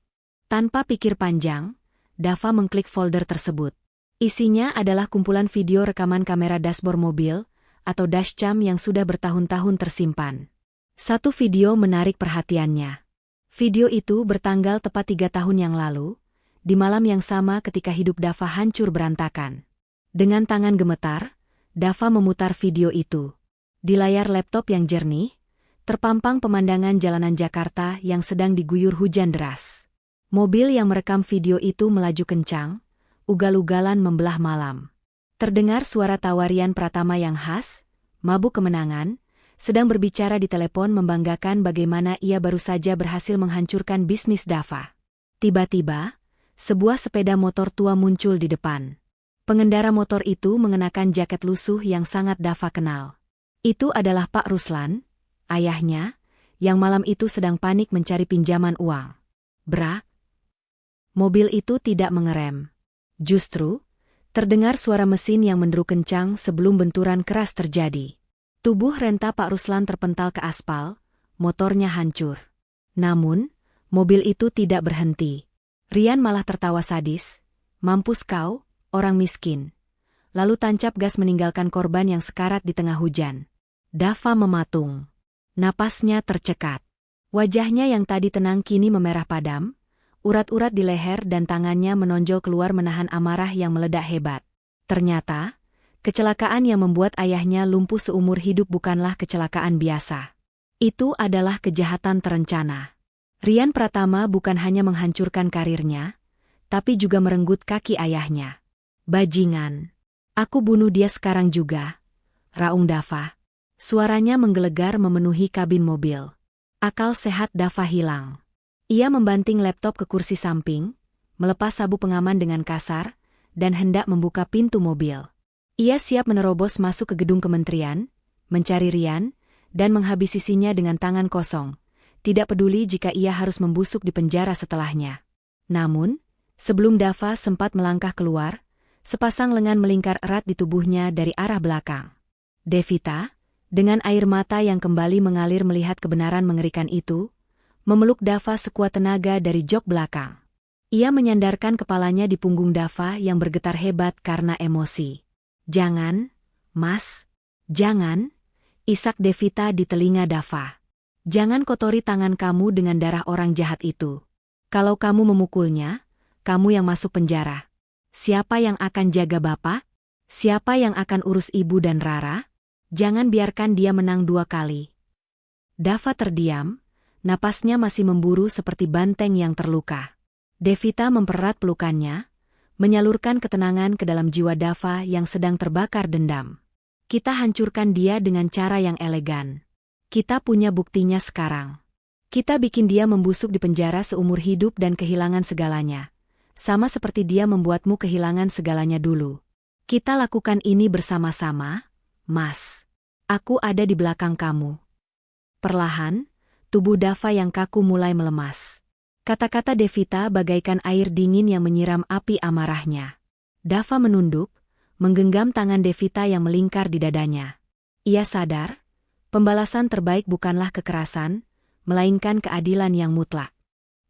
Tanpa pikir panjang, Dava mengklik folder tersebut. Isinya adalah kumpulan video rekaman kamera dashboard mobil, atau dashcam yang sudah bertahun-tahun tersimpan. Satu video menarik perhatiannya. Video itu bertanggal tepat 3 tahun yang lalu, di malam yang sama ketika hidup Dava hancur berantakan. Dengan tangan gemetar, Dava memutar video itu. Di layar laptop yang jernih, terpampang pemandangan jalanan Jakarta yang sedang diguyur hujan deras. Mobil yang merekam video itu melaju kencang, ugal-ugalan membelah malam. Terdengar suara tawa Rian Pratama yang khas, mabuk kemenangan, sedang berbicara di telepon membanggakan bagaimana ia baru saja berhasil menghancurkan bisnis Dava. Tiba-tiba, sebuah sepeda motor tua muncul di depan. Pengendara motor itu mengenakan jaket lusuh yang sangat Dava kenal. Itu adalah Pak Ruslan, ayahnya, yang malam itu sedang panik mencari pinjaman uang. Brak! Mobil itu tidak mengerem. Justru, terdengar suara mesin yang menderu kencang sebelum benturan keras terjadi. Tubuh renta Pak Ruslan terpental ke aspal, motornya hancur. Namun, mobil itu tidak berhenti. Rian malah tertawa sadis. Mampus kau, orang miskin. Lalu tancap gas meninggalkan korban yang sekarat di tengah hujan. Dava mematung. Napasnya tercekat. Wajahnya yang tadi tenang kini memerah padam, urat-urat di leher dan tangannya menonjol keluar menahan amarah yang meledak hebat. Ternyata, kecelakaan yang membuat ayahnya lumpuh seumur hidup bukanlah kecelakaan biasa. Itu adalah kejahatan terencana. Rian Pratama bukan hanya menghancurkan karirnya, tapi juga merenggut kaki ayahnya. Bajingan. Aku bunuh dia sekarang juga. Raung Dava. Suaranya menggelegar memenuhi kabin mobil. Akal sehat Dava hilang. Ia membanting laptop ke kursi samping, melepas sabuk pengaman dengan kasar, dan hendak membuka pintu mobil. Ia siap menerobos masuk ke gedung kementerian, mencari Rian, dan menghabisisinya dengan tangan kosong, tidak peduli jika ia harus membusuk di penjara setelahnya. Namun, Sebelum Dava sempat melangkah keluar, sepasang lengan melingkar erat di tubuhnya dari arah belakang. Devita, dengan air mata yang kembali mengalir melihat kebenaran mengerikan itu, memeluk Dava sekuat tenaga dari jok belakang. Ia menyandarkan kepalanya di punggung Dava yang bergetar hebat karena emosi. "Jangan, Mas. Jangan," isak Devita di telinga Dava. "Jangan kotori tangan kamu dengan darah orang jahat itu. Kalau kamu memukulnya, kamu yang masuk penjara. Siapa yang akan jaga Bapak? Siapa yang akan urus Ibu dan Rara? Jangan biarkan dia menang 2 kali." Dava terdiam, napasnya masih memburu seperti banteng yang terluka. Devita mempererat pelukannya, menyalurkan ketenangan ke dalam jiwa Dava yang sedang terbakar dendam. "Kita hancurkan dia dengan cara yang elegan. Kita punya buktinya sekarang. Kita bikin dia membusuk di penjara seumur hidup dan kehilangan segalanya. Sama seperti dia membuatmu kehilangan segalanya dulu. Kita lakukan ini bersama-sama, Mas. Aku ada di belakang kamu." Perlahan, tubuh Dava yang kaku mulai melemas. Kata-kata Devita bagaikan air dingin yang menyiram api amarahnya. Dava menunduk, menggenggam tangan Devita yang melingkar di dadanya. Ia sadar, pembalasan terbaik bukanlah kekerasan, melainkan keadilan yang mutlak.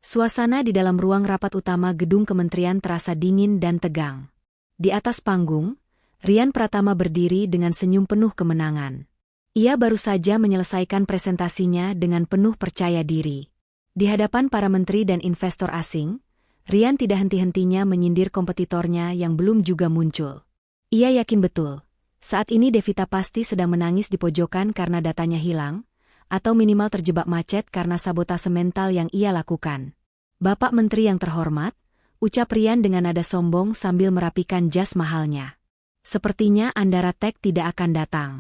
Suasana di dalam ruang rapat utama gedung kementerian terasa dingin dan tegang. Di atas panggung, Rian Pratama berdiri dengan senyum penuh kemenangan. Ia baru saja menyelesaikan presentasinya dengan penuh percaya diri. Di hadapan para menteri dan investor asing, Rian tidak henti-hentinya menyindir kompetitornya yang belum juga muncul. Ia yakin betul, saat ini Devita pasti sedang menangis di pojokan karena datanya hilang, atau minimal terjebak macet karena sabotase mental yang ia lakukan. "Bapak Menteri yang terhormat," ucap Rian dengan nada sombong sambil merapikan jas mahalnya. "Sepertinya Andara Tech tidak akan datang.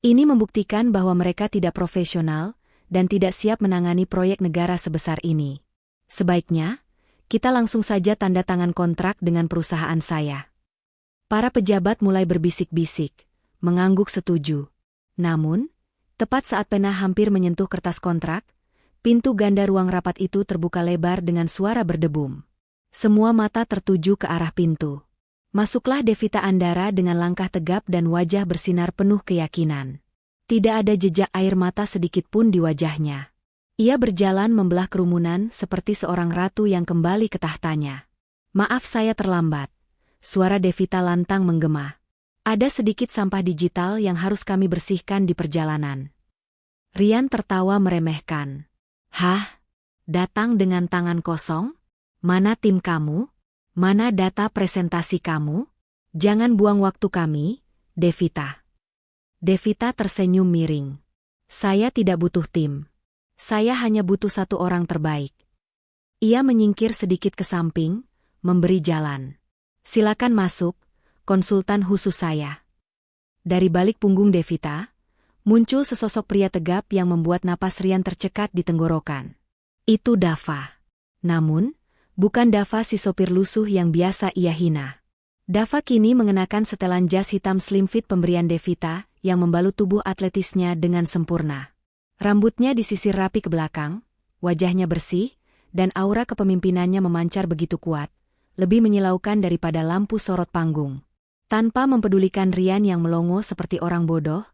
Ini membuktikan bahwa mereka tidak profesional dan tidak siap menangani proyek negara sebesar ini. Sebaiknya, kita langsung saja tanda tangan kontrak dengan perusahaan saya." Para pejabat mulai berbisik-bisik, mengangguk setuju. Namun, tepat saat pena hampir menyentuh kertas kontrak, pintu ganda ruang rapat itu terbuka lebar dengan suara berdebum. Semua mata tertuju ke arah pintu. Masuklah Devita Andara dengan langkah tegap dan wajah bersinar penuh keyakinan. Tidak ada jejak air mata sedikit pun di wajahnya. Ia berjalan membelah kerumunan seperti seorang ratu yang kembali ke tahtanya. "Maaf saya terlambat." Suara Devita lantang menggema. "Ada sedikit sampah digital yang harus kami bersihkan di perjalanan." Rian tertawa meremehkan. "Hah? Datang dengan tangan kosong? Mana tim kamu? Mana data presentasi kamu? Jangan buang waktu kami, Devita." Devita tersenyum miring. "Saya tidak butuh tim. Saya hanya butuh 1 orang terbaik." Ia menyingkir sedikit ke samping, memberi jalan. "Silakan masuk, konsultan khusus saya." Dari balik punggung Devita, muncul sesosok pria tegap yang membuat napas Rian tercekat di tenggorokan. Itu Dava. Namun, bukan Dava si sopir lusuh yang biasa ia hina. Dava kini mengenakan setelan jas hitam slim fit pemberian Devita yang membalut tubuh atletisnya dengan sempurna. Rambutnya disisir rapi ke belakang, wajahnya bersih, dan aura kepemimpinannya memancar begitu kuat, lebih menyilaukan daripada lampu sorot panggung. Tanpa mempedulikan Rian yang melongo seperti orang bodoh,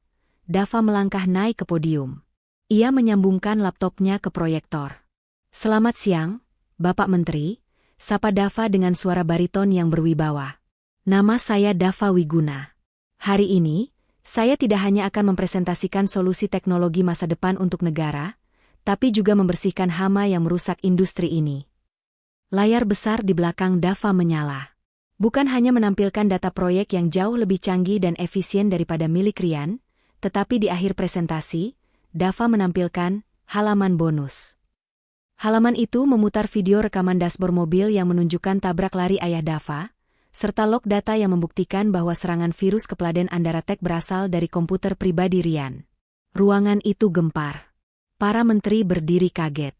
Dava melangkah naik ke podium. Ia menyambungkan laptopnya ke proyektor. "Selamat siang, Bapak Menteri," sapa Dava dengan suara bariton yang berwibawa. "Nama saya Dava Wiguna. Hari ini, saya tidak hanya akan mempresentasikan solusi teknologi masa depan untuk negara, tapi juga membersihkan hama yang merusak industri ini." Layar besar di belakang Dava menyala. Bukan hanya menampilkan data proyek yang jauh lebih canggih dan efisien daripada milik Rian, tetapi di akhir presentasi, Dava menampilkan halaman bonus. Halaman itu memutar video rekaman dashboard mobil yang menunjukkan tabrak lari ayah Dava, serta log data yang membuktikan bahwa serangan virus ke Pladen Andara Tech berasal dari komputer pribadi Rian. Ruangan itu gempar. Para menteri berdiri kaget.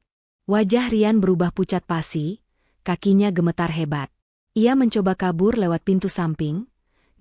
Wajah Rian berubah pucat pasi, kakinya gemetar hebat. Ia mencoba kabur lewat pintu samping,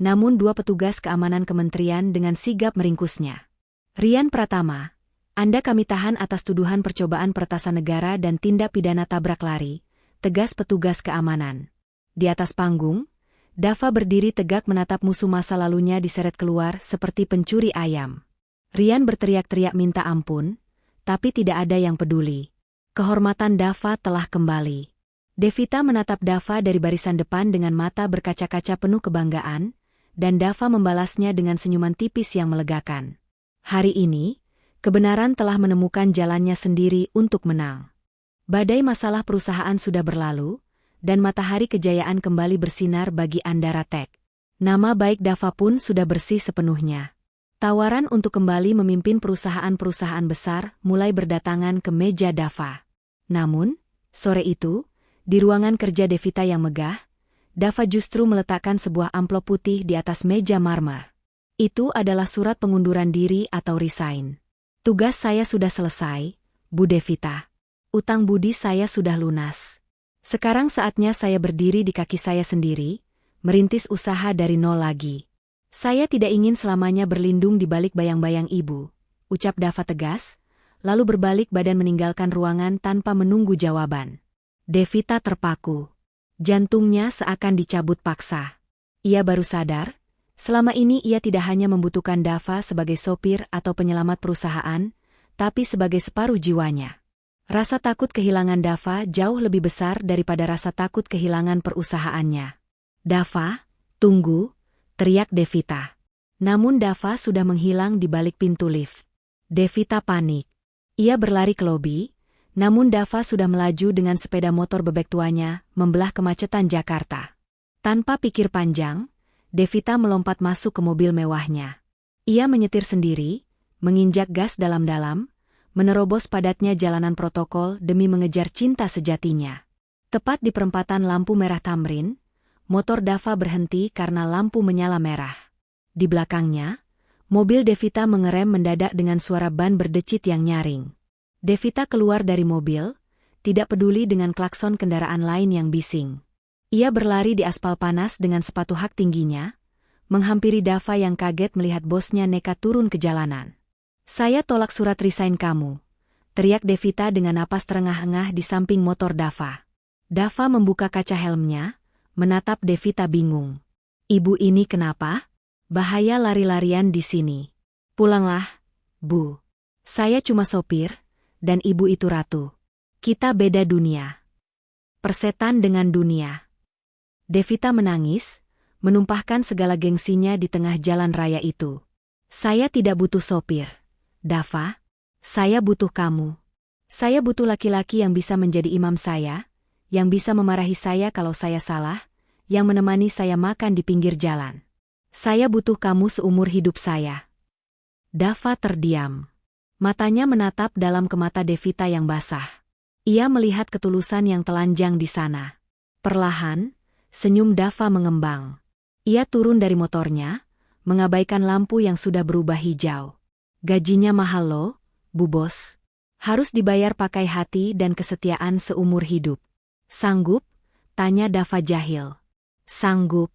namun 2 petugas keamanan kementerian dengan sigap meringkusnya. "Rian Pratama, Anda kami tahan atas tuduhan percobaan peretasan negara dan tindak pidana tabrak lari," tegas petugas keamanan. Di atas panggung, Dava berdiri tegak menatap musuh masa lalunya diseret keluar seperti pencuri ayam. Rian berteriak-teriak minta ampun, tapi tidak ada yang peduli. Kehormatan Dava telah kembali. Devita menatap Dava dari barisan depan dengan mata berkaca-kaca penuh kebanggaan, dan Dava membalasnya dengan senyuman tipis yang melegakan. Hari ini, kebenaran telah menemukan jalannya sendiri untuk menang. Badai masalah perusahaan sudah berlalu, dan matahari kejayaan kembali bersinar bagi Andara Tech. Nama baik Dava pun sudah bersih sepenuhnya. Tawaran untuk kembali memimpin perusahaan-perusahaan besar mulai berdatangan ke meja Dava. Namun, sore itu, di ruangan kerja Devita yang megah, Dava justru meletakkan sebuah amplop putih di atas meja marmer. Itu adalah surat pengunduran diri atau resign. Tugas saya sudah selesai, Bu Devita. Utang budi saya sudah lunas. Sekarang saatnya saya berdiri di kaki saya sendiri, merintis usaha dari nol lagi. Saya tidak ingin selamanya berlindung di balik bayang-bayang ibu, ucap Dava tegas, lalu berbalik badan meninggalkan ruangan tanpa menunggu jawaban. Devita terpaku. Jantungnya seakan dicabut paksa. Ia baru sadar, selama ini ia tidak hanya membutuhkan Dava sebagai sopir atau penyelamat perusahaan, tapi sebagai separuh jiwanya. Rasa takut kehilangan Dava jauh lebih besar daripada rasa takut kehilangan perusahaannya. Dava, tunggu, teriak Devita. Namun Dava sudah menghilang di balik pintu lift. Devita panik. Ia berlari ke lobi, namun Dava sudah melaju dengan sepeda motor bebek tuanya, membelah kemacetan Jakarta. Tanpa pikir panjang, Devita melompat masuk ke mobil mewahnya. Ia menyetir sendiri, menginjak gas dalam-dalam, menerobos padatnya jalanan protokol demi mengejar cinta sejatinya. Tepat di perempatan lampu merah Tamrin, motor Dava berhenti karena lampu menyala merah. Di belakangnya, mobil Devita mengerem mendadak dengan suara ban berdecit yang nyaring. Devita keluar dari mobil, tidak peduli dengan klakson kendaraan lain yang bising. Ia berlari di aspal panas dengan sepatu hak tingginya, menghampiri Dava yang kaget melihat bosnya nekat turun ke jalanan. Saya tolak surat resign kamu, teriak Devita dengan napas terengah-engah di samping motor Dava. Dava membuka kaca helmnya, menatap Devita bingung. Ibu ini kenapa? Bahaya lari-larian di sini. Pulanglah, Bu. Saya cuma sopir, dan ibu itu ratu. Kita beda dunia. Persetan dengan dunia. Devita menangis, menumpahkan segala gengsinya di tengah jalan raya itu. Saya tidak butuh sopir, Dava. Saya butuh kamu. Saya butuh laki-laki yang bisa menjadi imam saya, yang bisa memarahi saya kalau saya salah, yang menemani saya makan di pinggir jalan. Saya butuh kamu seumur hidup saya. Dava terdiam. Matanya menatap dalam ke mata Devita yang basah. Ia melihat ketulusan yang telanjang di sana. Perlahan, senyum Dava mengembang. Ia turun dari motornya, mengabaikan lampu yang sudah berubah hijau. Gajinya mahal loh, Bu Bos. Harus dibayar pakai hati dan kesetiaan seumur hidup. Sanggup? Tanya Dava jahil. Sanggup.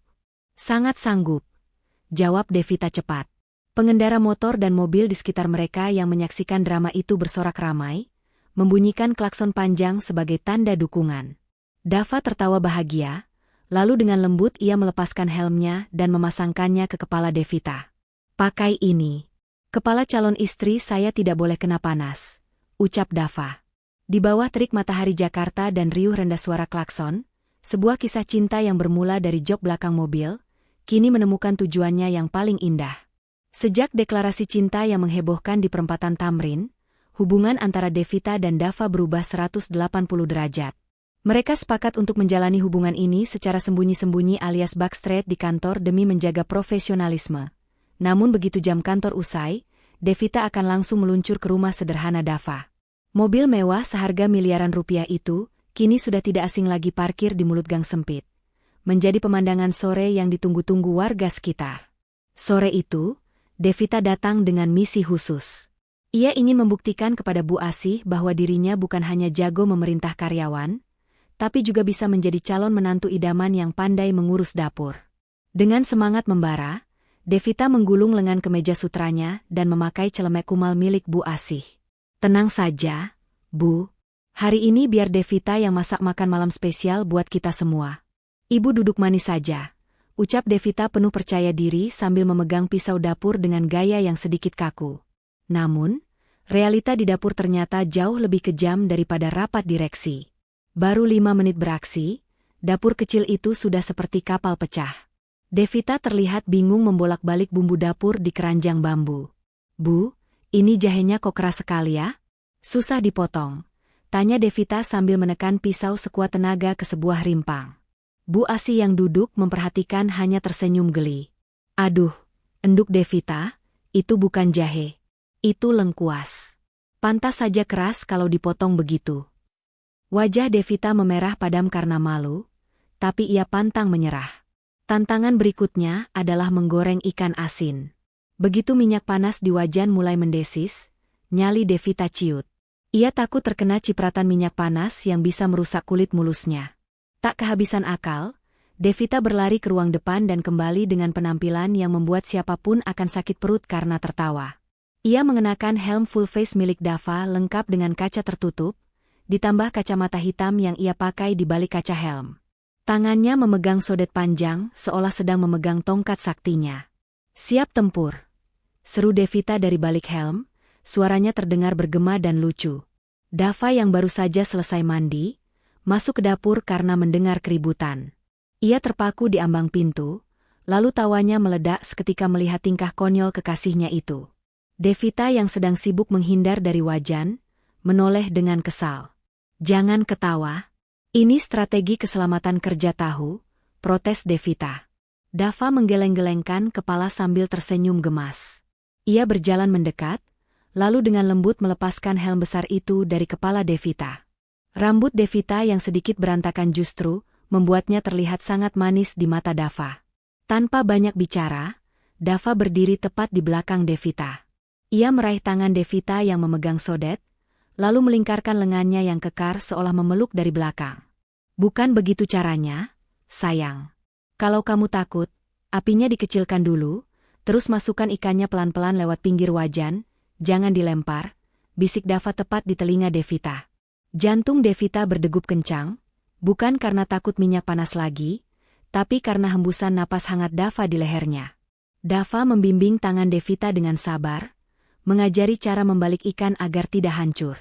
Sangat sanggup. Jawab Devita cepat. Pengendara motor dan mobil di sekitar mereka yang menyaksikan drama itu bersorak ramai, membunyikan klakson panjang sebagai tanda dukungan. Dava tertawa bahagia, lalu dengan lembut ia melepaskan helmnya dan memasangkannya ke kepala Devita. Pakai ini. Kepala calon istri saya tidak boleh kena panas, ucap Dava. Di bawah terik matahari Jakarta dan riuh rendah suara klakson, sebuah kisah cinta yang bermula dari jok belakang mobil, kini menemukan tujuannya yang paling indah. Sejak deklarasi cinta yang menghebohkan di perempatan Tamrin, hubungan antara Devita dan Dava berubah 180 derajat. Mereka sepakat untuk menjalani hubungan ini secara sembunyi-sembunyi alias backstreet di kantor demi menjaga profesionalisme. Namun begitu jam kantor usai, Devita akan langsung meluncur ke rumah sederhana Dava. Mobil mewah seharga miliaran rupiah itu, kini sudah tidak asing lagi parkir di mulut gang sempit. Menjadi pemandangan sore yang ditunggu-tunggu warga sekitar. Sore itu, Devita datang dengan misi khusus. Ia ingin membuktikan kepada Bu Asih bahwa dirinya bukan hanya jago memerintah karyawan, tapi juga bisa menjadi calon menantu idaman yang pandai mengurus dapur. Dengan semangat membara, Devita menggulung lengan kemeja sutranya dan memakai celemek kumal milik Bu Asih. Tenang saja, Bu. Hari ini biar Devita yang masak makan malam spesial buat kita semua. Ibu duduk manis saja, ucap Devita penuh percaya diri sambil memegang pisau dapur dengan gaya yang sedikit kaku. Namun, realita di dapur ternyata jauh lebih kejam daripada rapat direksi. Baru 5 menit beraksi, dapur kecil itu sudah seperti kapal pecah. Devita terlihat bingung membolak-balik bumbu dapur di keranjang bambu. "Bu, ini jahenya kok keras sekali ya? Susah dipotong," tanya Devita sambil menekan pisau sekuat tenaga ke sebuah rimpang. Bu Asi yang duduk memperhatikan hanya tersenyum geli. "Aduh, enduk Devita, itu bukan jahe. Itu lengkuas. Pantas saja keras kalau dipotong begitu." Wajah Devita memerah padam karena malu, tapi ia pantang menyerah. Tantangan berikutnya adalah menggoreng ikan asin. Begitu minyak panas di wajan mulai mendesis, nyali Devita ciut. Ia takut terkena cipratan minyak panas yang bisa merusak kulit mulusnya. Tak kehabisan akal, Devita berlari ke ruang depan dan kembali dengan penampilan yang membuat siapapun akan sakit perut karena tertawa. Ia mengenakan helm full face milik Dava lengkap dengan kaca tertutup, ditambah kacamata hitam yang ia pakai di balik kaca helm. Tangannya memegang sodet panjang seolah sedang memegang tongkat saktinya. "Siap tempur," seru Devita dari balik helm, suaranya terdengar bergema dan lucu. Dava yang baru saja selesai mandi, masuk ke dapur karena mendengar keributan. Ia terpaku di ambang pintu, lalu tawanya meledak seketika melihat tingkah konyol kekasihnya itu. Devita yang sedang sibuk menghindar dari wajan, menoleh dengan kesal. "Jangan ketawa. Ini strategi keselamatan kerja tahu," protes Devita. Dava menggeleng-gelengkan kepala sambil tersenyum gemas. Ia berjalan mendekat, lalu dengan lembut melepaskan helm besar itu dari kepala Devita. Rambut Devita yang sedikit berantakan justru membuatnya terlihat sangat manis di mata Dava. Tanpa banyak bicara, Dava berdiri tepat di belakang Devita. Ia meraih tangan Devita yang memegang sodet, lalu melingkarkan lengannya yang kekar seolah memeluk dari belakang. "Bukan begitu caranya, sayang. Kalau kamu takut, apinya dikecilkan dulu, terus masukkan ikannya pelan-pelan lewat pinggir wajan, jangan dilempar," bisik Dava tepat di telinga Devita. Jantung Devita berdegup kencang, bukan karena takut minyak panas lagi, tapi karena hembusan napas hangat Dava di lehernya. Dava membimbing tangan Devita dengan sabar, mengajari cara membalik ikan agar tidak hancur.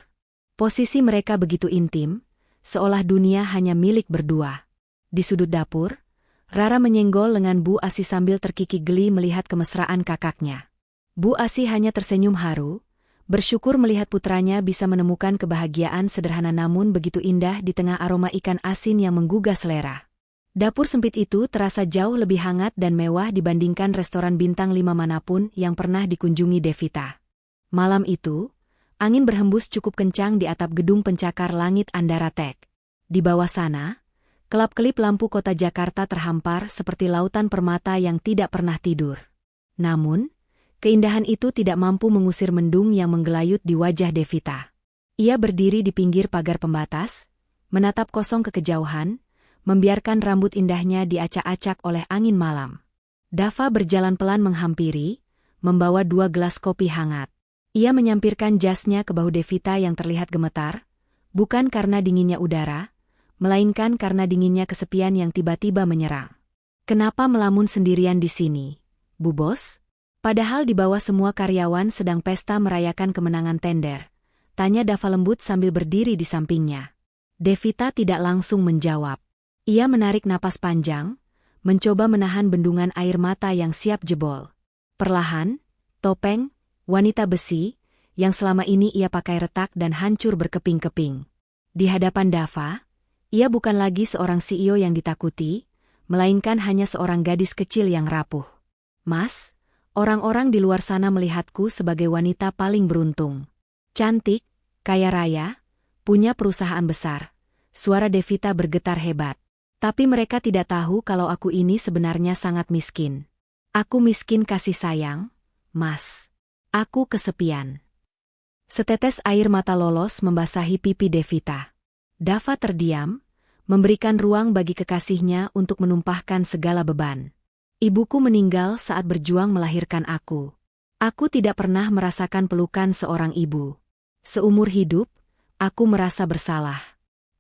Posisi mereka begitu intim, seolah dunia hanya milik berdua. Di sudut dapur, Rara menyenggol lengan Bu Asi sambil terkikik geli melihat kemesraan kakaknya. Bu Asi hanya tersenyum haru, bersyukur melihat putranya bisa menemukan kebahagiaan sederhana namun begitu indah di tengah aroma ikan asin yang menggugah selera. Dapur sempit itu terasa jauh lebih hangat dan mewah dibandingkan restoran bintang 5 manapun yang pernah dikunjungi Devita. Malam itu, angin berhembus cukup kencang di atap gedung pencakar langit Andara Tech. Di bawah sana, kelap-kelip lampu kota Jakarta terhampar seperti lautan permata yang tidak pernah tidur. Namun, keindahan itu tidak mampu mengusir mendung yang menggelayut di wajah Devita. Ia berdiri di pinggir pagar pembatas, menatap kosong ke kejauhan, membiarkan rambut indahnya diacak-acak oleh angin malam. Dava berjalan pelan menghampiri, membawa 2 gelas kopi hangat. Ia menyampirkan jasnya ke bahu Devita yang terlihat gemetar, bukan karena dinginnya udara, melainkan karena dinginnya kesepian yang tiba-tiba menyerang. "Kenapa melamun sendirian di sini, Bu Bos? Padahal di bawah semua karyawan sedang pesta merayakan kemenangan tender," tanya Dava lembut sambil berdiri di sampingnya. Devita tidak langsung menjawab. Ia menarik napas panjang, mencoba menahan bendungan air mata yang siap jebol. Perlahan, topeng wanita besi, yang selama ini ia pakai retak dan hancur berkeping-keping. Di hadapan Dava, ia bukan lagi seorang CEO yang ditakuti, melainkan hanya seorang gadis kecil yang rapuh. "Mas, orang-orang di luar sana melihatku sebagai wanita paling beruntung. Cantik, kaya raya, punya perusahaan besar." Suara Devita bergetar hebat. "Tapi mereka tidak tahu kalau aku ini sebenarnya sangat miskin. Aku miskin kasih sayang, Mas. Aku kesepian." Setetes air mata lolos membasahi pipi Devita. Dava terdiam, memberikan ruang bagi kekasihnya untuk menumpahkan segala beban. "Ibuku meninggal saat berjuang melahirkan aku. Aku tidak pernah merasakan pelukan seorang ibu. Seumur hidup, aku merasa bersalah.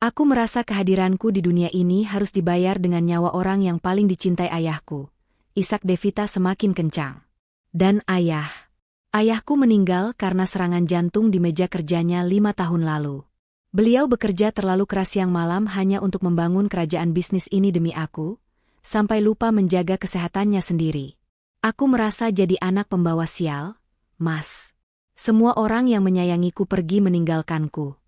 Aku merasa kehadiranku di dunia ini harus dibayar dengan nyawa orang yang paling dicintai ayahku. Isak Devita semakin kencang. Dan ayahku meninggal karena serangan jantung di meja kerjanya 5 tahun lalu. Beliau bekerja terlalu keras siang malam hanya untuk membangun kerajaan bisnis ini demi aku, sampai lupa menjaga kesehatannya sendiri. Aku merasa jadi anak pembawa sial, Mas. Semua orang yang menyayangiku pergi meninggalkanku.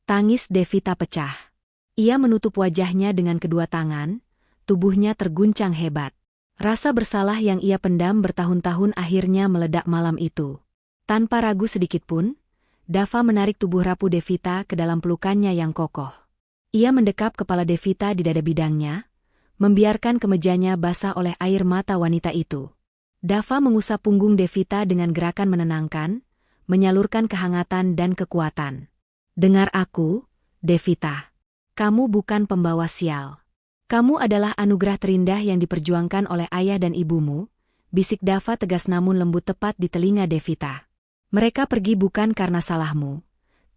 Tangis Devita pecah. Ia menutup wajahnya dengan kedua tangan, tubuhnya terguncang hebat. Rasa bersalah yang ia pendam bertahun-tahun akhirnya meledak malam itu. Tanpa ragu sedikitpun, Dava menarik tubuh rapuh Devita ke dalam pelukannya yang kokoh. Ia mendekap kepala Devita di dada bidangnya, membiarkan kemejanya basah oleh air mata wanita itu. Dava mengusap punggung Devita dengan gerakan menenangkan, menyalurkan kehangatan dan kekuatan. Dengar aku, Devita. Kamu bukan pembawa sial. Kamu adalah anugerah terindah yang diperjuangkan oleh ayah dan ibumu, bisik Dava tegas namun lembut tepat di telinga Devita. Mereka pergi bukan karena salahmu,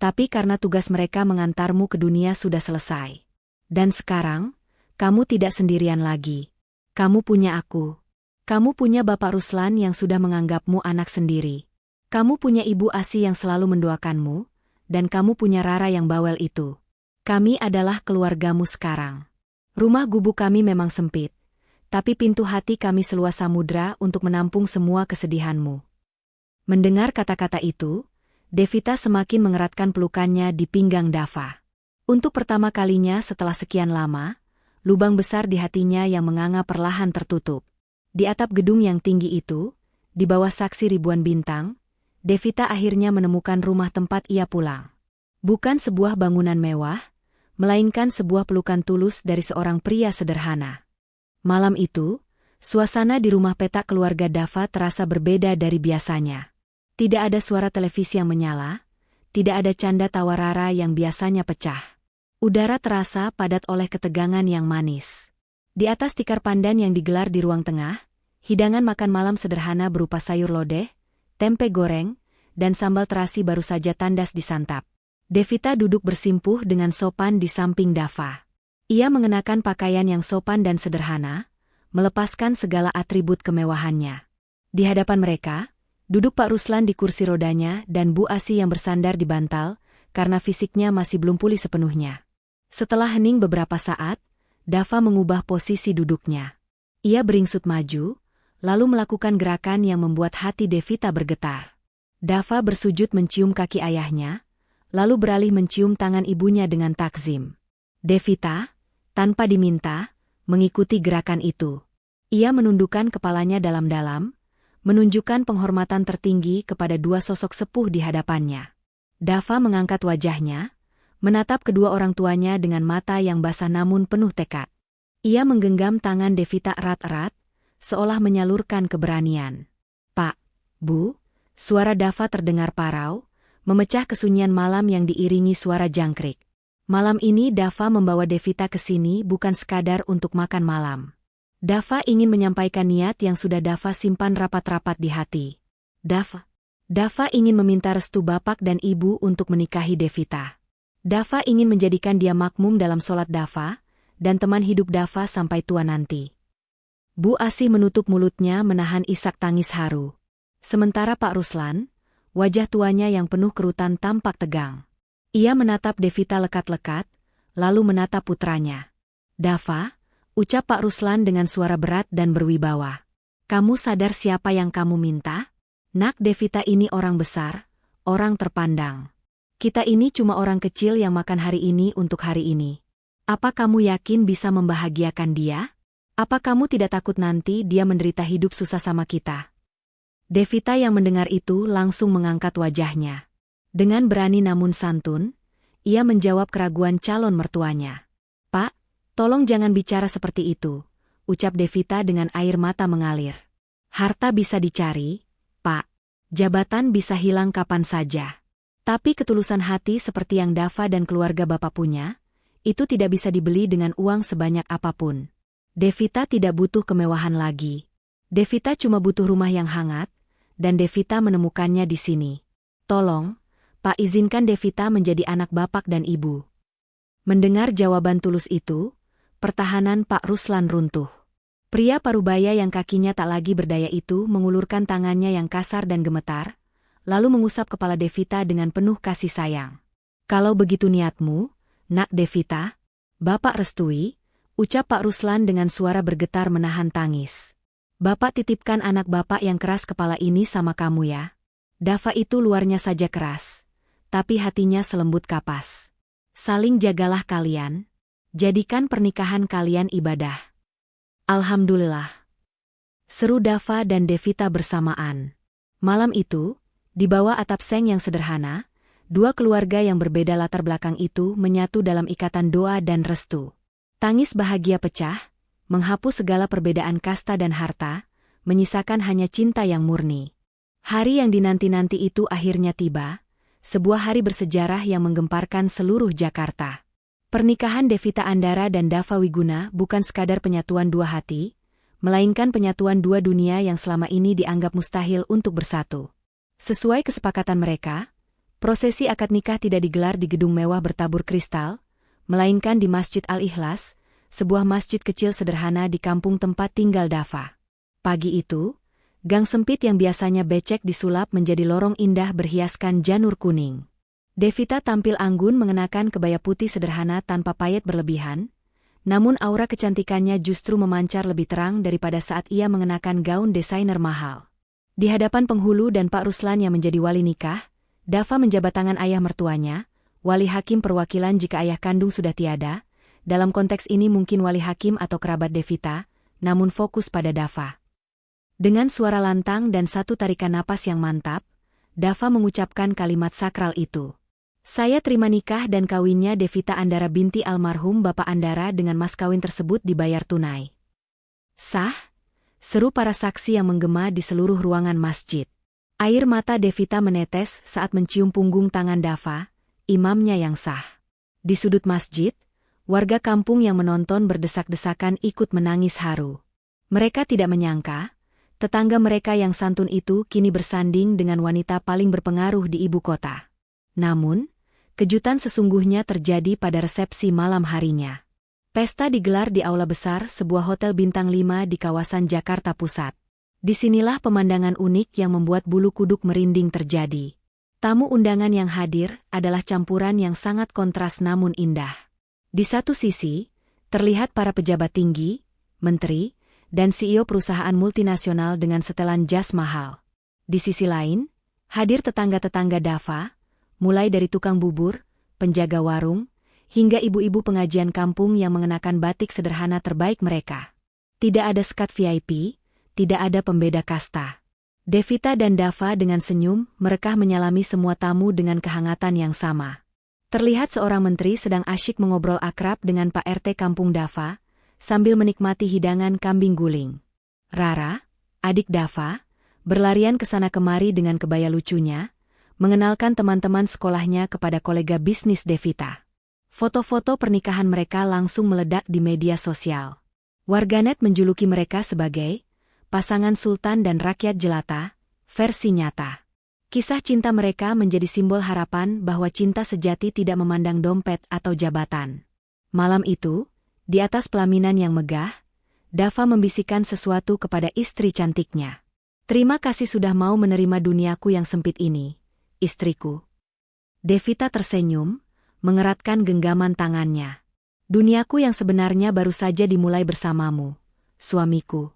tapi karena tugas mereka mengantarmu ke dunia sudah selesai. Dan sekarang, kamu tidak sendirian lagi. Kamu punya aku. Kamu punya Bapak Ruslan yang sudah menganggapmu anak sendiri. Kamu punya Ibu Asi yang selalu mendoakanmu, dan kamu punya Rara yang bawel itu. Kami adalah keluargamu sekarang. Rumah gubuk kami memang sempit, tapi pintu hati kami seluas samudra untuk menampung semua kesedihanmu. Mendengar kata-kata itu, Devita semakin mengeratkan pelukannya di pinggang Dava. Untuk pertama kalinya setelah sekian lama, lubang besar di hatinya yang menganga perlahan tertutup. Di atap gedung yang tinggi itu, di bawah saksi ribuan bintang, Devita akhirnya menemukan rumah tempat ia pulang. Bukan sebuah bangunan mewah, melainkan sebuah pelukan tulus dari seorang pria sederhana. Malam itu, suasana di rumah petak keluarga Dava terasa berbeda dari biasanya. Tidak ada suara televisi yang menyala, tidak ada canda tawa Rara yang biasanya pecah. Udara terasa padat oleh ketegangan yang manis. Di atas tikar pandan yang digelar di ruang tengah, hidangan makan malam sederhana berupa sayur lodeh, tempe goreng, dan sambal terasi baru saja tandas disantap. Devita duduk bersimpuh dengan sopan di samping Dava. Ia mengenakan pakaian yang sopan dan sederhana, melepaskan segala atribut kemewahannya. Di hadapan mereka, duduk Pak Ruslan di kursi rodanya dan Bu Asi yang bersandar di bantal, karena fisiknya masih belum pulih sepenuhnya. Setelah hening beberapa saat, Dava mengubah posisi duduknya. Ia beringsut maju, lalu melakukan gerakan yang membuat hati Devita bergetar. Dava bersujud mencium kaki ayahnya, lalu beralih mencium tangan ibunya dengan takzim. Devita, tanpa diminta, mengikuti gerakan itu. Ia menundukkan kepalanya dalam-dalam, menunjukkan penghormatan tertinggi kepada dua sosok sepuh di hadapannya. Dava mengangkat wajahnya, menatap kedua orang tuanya dengan mata yang basah namun penuh tekad. Ia menggenggam tangan Devita erat-erat, seolah menyalurkan keberanian. Pak, Bu, suara Dava terdengar parau, memecah kesunyian malam yang diiringi suara jangkrik. Malam ini Dava membawa Devita ke sini bukan sekadar untuk makan malam. Dava ingin menyampaikan niat yang sudah Dava simpan rapat-rapat di hati. Dava ingin meminta restu bapak dan ibu untuk menikahi Devita. Dava ingin menjadikan dia makmum dalam sholat Dava, dan teman hidup Dava sampai tua nanti. Bu Asi menutup mulutnya menahan isak tangis haru. Sementara Pak Ruslan, wajah tuanya yang penuh kerutan tampak tegang. Ia menatap Devita lekat-lekat, lalu menatap putranya. Dava, ucap Pak Ruslan dengan suara berat dan berwibawa. Kamu sadar siapa yang kamu minta? Nak, Devita ini orang besar, orang terpandang. Kita ini cuma orang kecil yang makan hari ini untuk hari ini. Apa kamu yakin bisa membahagiakan dia? Apa kamu tidak takut nanti dia menderita hidup susah sama kita? Devita yang mendengar itu langsung mengangkat wajahnya. Dengan berani namun santun, ia menjawab keraguan calon mertuanya. Pak, tolong jangan bicara seperti itu, ucap Devita dengan air mata mengalir. Harta bisa dicari, Pak. Jabatan bisa hilang kapan saja. Tapi ketulusan hati seperti yang Dava dan keluarga Bapak punya, itu tidak bisa dibeli dengan uang sebanyak apapun. Devita tidak butuh kemewahan lagi. Devita cuma butuh rumah yang hangat, dan Devita menemukannya di sini. Tolong, Pak, izinkan Devita menjadi anak bapak dan ibu. Mendengar jawaban tulus itu, pertahanan Pak Ruslan runtuh. Pria parubaya yang kakinya tak lagi berdaya itu mengulurkan tangannya yang kasar dan gemetar, lalu mengusap kepala Devita dengan penuh kasih sayang. "Kalau begitu niatmu, Nak Devita, Bapak restui," ucap Pak Ruslan dengan suara bergetar menahan tangis. "Bapak titipkan anak Bapak yang keras kepala ini sama kamu ya." Dava itu luarnya saja keras, tapi hatinya selembut kapas. "Saling jagalah kalian. Jadikan pernikahan kalian ibadah." "Alhamdulillah," seru Dava dan Devita bersamaan. Malam itu, di bawah atap seng yang sederhana, dua keluarga yang berbeda latar belakang itu menyatu dalam ikatan doa dan restu. Tangis bahagia pecah, menghapus segala perbedaan kasta dan harta, menyisakan hanya cinta yang murni. Hari yang dinanti-nanti itu akhirnya tiba, sebuah hari bersejarah yang menggemparkan seluruh Jakarta. Pernikahan Devita Andara dan Dava Wiguna bukan sekadar penyatuan dua hati, melainkan penyatuan dua dunia yang selama ini dianggap mustahil untuk bersatu. Sesuai kesepakatan mereka, prosesi akad nikah tidak digelar di gedung mewah bertabur kristal, melainkan di Masjid Al-Ikhlas, sebuah masjid kecil sederhana di kampung tempat tinggal Dava. Pagi itu, gang sempit yang biasanya becek disulap menjadi lorong indah berhiaskan janur kuning. Devita tampil anggun mengenakan kebaya putih sederhana tanpa payet berlebihan, namun aura kecantikannya justru memancar lebih terang daripada saat ia mengenakan gaun desainer mahal. Di hadapan penghulu dan Pak Ruslan yang menjadi wali nikah, Dava menjabat tangan ayah mertuanya, wali hakim perwakilan jika ayah kandung sudah tiada. Dalam konteks ini mungkin wali hakim atau kerabat Devita, namun fokus pada Dava. Dengan suara lantang dan satu tarikan napas yang mantap, Dava mengucapkan kalimat sakral itu. "Saya terima nikah dan kawinnya Devita Andara binti almarhum Bapak Andara dengan mas kawin tersebut dibayar tunai." "Sah?" seru para saksi yang menggema di seluruh ruangan masjid. Air mata Devita menetes saat mencium punggung tangan Dava, imamnya yang sah. Di sudut masjid, warga kampung yang menonton berdesak-desakan ikut menangis haru. Mereka tidak menyangka, tetangga mereka yang santun itu kini bersanding dengan wanita paling berpengaruh di ibu kota. Namun, kejutan sesungguhnya terjadi pada resepsi malam harinya. Pesta digelar di aula besar sebuah hotel bintang 5 di kawasan Jakarta Pusat. Disinilah pemandangan unik yang membuat bulu kuduk merinding terjadi. Tamu undangan yang hadir adalah campuran yang sangat kontras namun indah. Di satu sisi, terlihat para pejabat tinggi, menteri, dan CEO perusahaan multinasional dengan setelan jas mahal. Di sisi lain, hadir tetangga-tetangga Dava, mulai dari tukang bubur, penjaga warung, hingga ibu-ibu pengajian kampung yang mengenakan batik sederhana terbaik mereka. Tidak ada skat VIP, tidak ada pembeda kasta. Devita dan Dava dengan senyum merekah menyalami semua tamu dengan kehangatan yang sama. Terlihat seorang menteri sedang asyik mengobrol akrab dengan Pak RT kampung Dava, sambil menikmati hidangan kambing guling. Rara, adik Dava, berlarian ke sana kemari dengan kebaya lucunya, mengenalkan teman-teman sekolahnya kepada kolega bisnis Devita. Foto-foto pernikahan mereka langsung meledak di media sosial. Warganet menjuluki mereka sebagai pasangan sultan dan rakyat jelata, versi nyata. Kisah cinta mereka menjadi simbol harapan bahwa cinta sejati tidak memandang dompet atau jabatan. Malam itu, di atas pelaminan yang megah, Dava membisikkan sesuatu kepada istri cantiknya. "Terima kasih sudah mau menerima duniaku yang sempit ini, istriku." Devita tersenyum, mengeratkan genggaman tangannya. "Duniaku yang sebenarnya baru saja dimulai bersamamu, suamiku."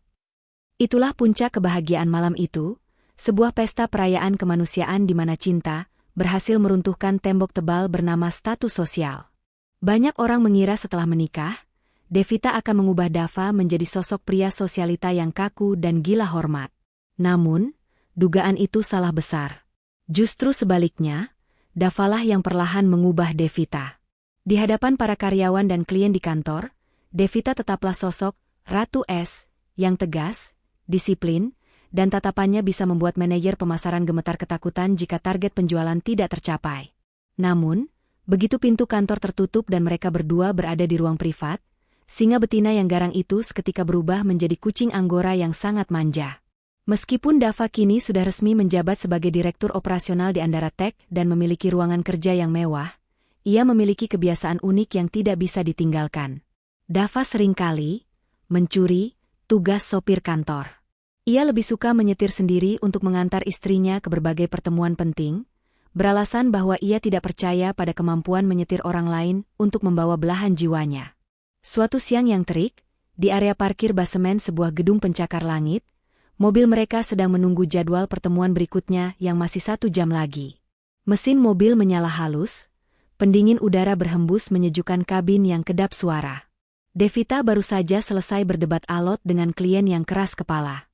Itulah puncak kebahagiaan malam itu, sebuah pesta perayaan kemanusiaan di mana cinta berhasil meruntuhkan tembok tebal bernama status sosial. Banyak orang mengira setelah menikah, Devita akan mengubah Dava menjadi sosok pria sosialita yang kaku dan gila hormat. Namun, dugaan itu salah besar. Justru sebaliknya, Davalah yang perlahan mengubah Devita. Di hadapan para karyawan dan klien di kantor, Devita tetaplah sosok Ratu S yang tegas, disiplin, dan tatapannya bisa membuat manajer pemasaran gemetar ketakutan jika target penjualan tidak tercapai. Namun, begitu pintu kantor tertutup dan mereka berdua berada di ruang privat, singa betina yang garang itu seketika berubah menjadi kucing anggora yang sangat manja. Meskipun Dava kini sudah resmi menjabat sebagai direktur operasional di Andara Tech dan memiliki ruangan kerja yang mewah, Ia memiliki kebiasaan unik yang tidak bisa ditinggalkan. Dava seringkali mencuri tugas sopir kantor. Ia lebih suka menyetir sendiri untuk mengantar istrinya ke berbagai pertemuan penting, beralasan bahwa ia tidak percaya pada kemampuan menyetir orang lain untuk membawa belahan jiwanya. Suatu siang yang terik, di area parkir basemen sebuah gedung pencakar langit, mobil mereka sedang menunggu jadwal pertemuan berikutnya yang masih 1 jam lagi. Mesin mobil menyala halus, pendingin udara berhembus menyejukkan kabin yang kedap suara. Devita baru saja selesai berdebat alot dengan klien yang keras kepala.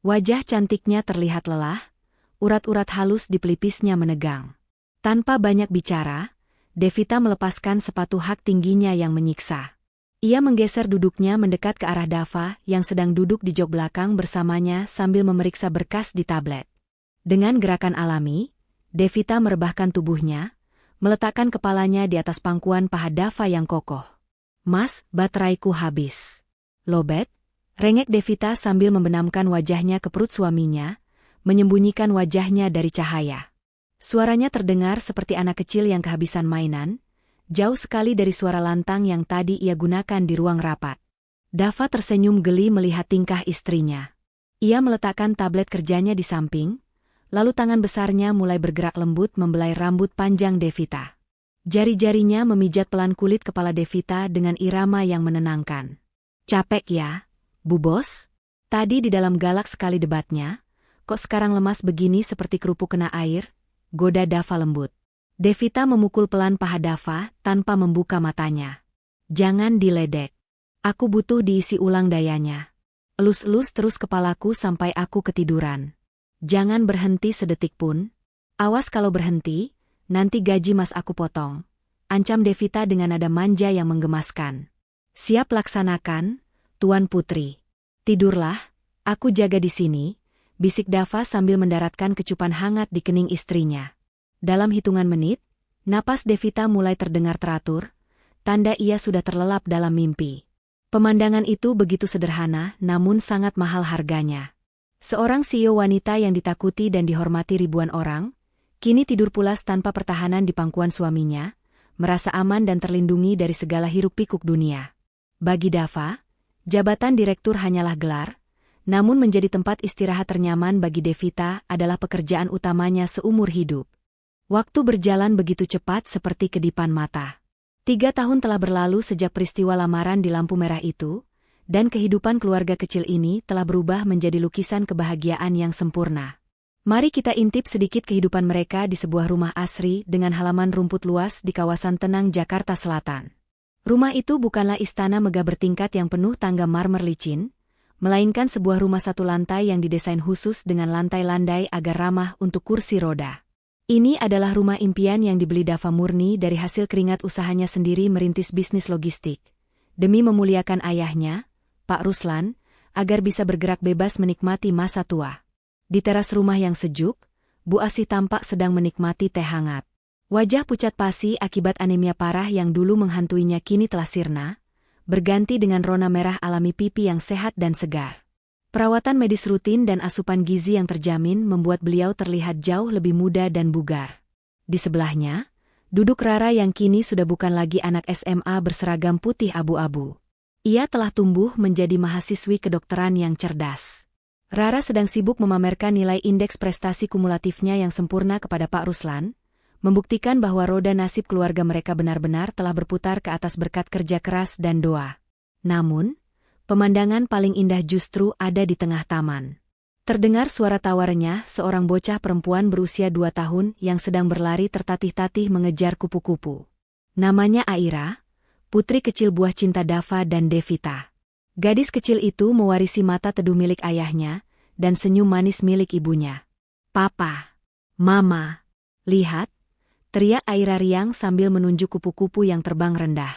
Wajah cantiknya terlihat lelah, urat-urat halus di pelipisnya menegang. Tanpa banyak bicara, Devita melepaskan sepatu hak tingginya yang menyiksa. Ia menggeser duduknya mendekat ke arah Dava yang sedang duduk di jok belakang bersamanya sambil memeriksa berkas di tablet. Dengan gerakan alami, Devita merebahkan tubuhnya, meletakkan kepalanya di atas pangkuan paha Dava yang kokoh. "Mas, bateraiku habis." "Lobet?" rengek Devita sambil membenamkan wajahnya ke perut suaminya, menyembunyikan wajahnya dari cahaya. Suaranya terdengar seperti anak kecil yang kehabisan mainan, jauh sekali dari suara lantang yang tadi ia gunakan di ruang rapat. Dava tersenyum geli melihat tingkah istrinya. Ia meletakkan tablet kerjanya di samping, lalu tangan besarnya mulai bergerak lembut membelai rambut panjang Devita. Jari-jarinya memijat pelan kulit kepala Devita dengan irama yang menenangkan. "Capek ya, Bu Bos?" Tadi di dalam galak sekali debatnya, kok sekarang lemas begini seperti kerupuk kena air, goda Dava lembut. Devita memukul pelan paha Dava tanpa membuka matanya. "Jangan diledek. Aku butuh diisi ulang dayanya. Elus-elus terus kepalaku sampai aku ketiduran. Jangan berhenti sedetik pun. Awas kalau berhenti, nanti gaji mas aku potong," ancam Devita dengan nada manja yang menggemaskan. "Siap laksanakan, Tuan Putri." "Tidurlah, aku jaga di sini," bisik Dava sambil mendaratkan kecupan hangat di kening istrinya. Dalam hitungan menit, napas Devita mulai terdengar teratur, tanda ia sudah terlelap dalam mimpi. Pemandangan itu begitu sederhana namun sangat mahal harganya. Seorang CEO wanita yang ditakuti dan dihormati ribuan orang, kini tidur pulas tanpa pertahanan di pangkuan suaminya, merasa aman dan terlindungi dari segala hiruk-pikuk dunia. Bagi Dava, jabatan direktur hanyalah gelar, namun menjadi tempat istirahat ternyaman bagi Devita adalah pekerjaan utamanya seumur hidup. Waktu berjalan begitu cepat seperti kedipan mata. 3 tahun telah berlalu sejak peristiwa lamaran di lampu merah itu, dan kehidupan keluarga kecil ini telah berubah menjadi lukisan kebahagiaan yang sempurna. Mari kita intip sedikit kehidupan mereka di sebuah rumah asri dengan halaman rumput luas di kawasan tenang Jakarta Selatan. Rumah itu bukanlah istana megah bertingkat yang penuh tangga marmer licin, melainkan sebuah rumah 1 lantai yang didesain khusus dengan lantai landai agar ramah untuk kursi roda. Ini adalah rumah impian yang dibeli Dava murni dari hasil keringat usahanya sendiri merintis bisnis logistik, demi memuliakan ayahnya, Pak Ruslan, agar bisa bergerak bebas menikmati masa tua. Di teras rumah yang sejuk, Bu Asih tampak sedang menikmati teh hangat. Wajah pucat pasi akibat anemia parah yang dulu menghantuinya kini telah sirna, berganti dengan rona merah alami pipi yang sehat dan segar. Perawatan medis rutin dan asupan gizi yang terjamin membuat beliau terlihat jauh lebih muda dan bugar. Di sebelahnya, duduk Rara yang kini sudah bukan lagi anak SMA berseragam putih abu-abu. Ia telah tumbuh menjadi mahasiswi kedokteran yang cerdas. Rara sedang sibuk memamerkan nilai indeks prestasi kumulatifnya yang sempurna kepada Pak Ruslan, membuktikan bahwa roda nasib keluarga mereka benar-benar telah berputar ke atas berkat kerja keras dan doa. Namun, pemandangan paling indah justru ada di tengah taman. Terdengar suara tawarnya seorang bocah perempuan berusia 2 tahun yang sedang berlari tertatih-tatih mengejar kupu-kupu. Namanya Aira, putri kecil buah cinta Dava dan Devita. Gadis kecil itu mewarisi mata teduh milik ayahnya dan senyum manis milik ibunya. "Papa, Mama, lihat," teriak Aira riang sambil menunjuk kupu-kupu yang terbang rendah.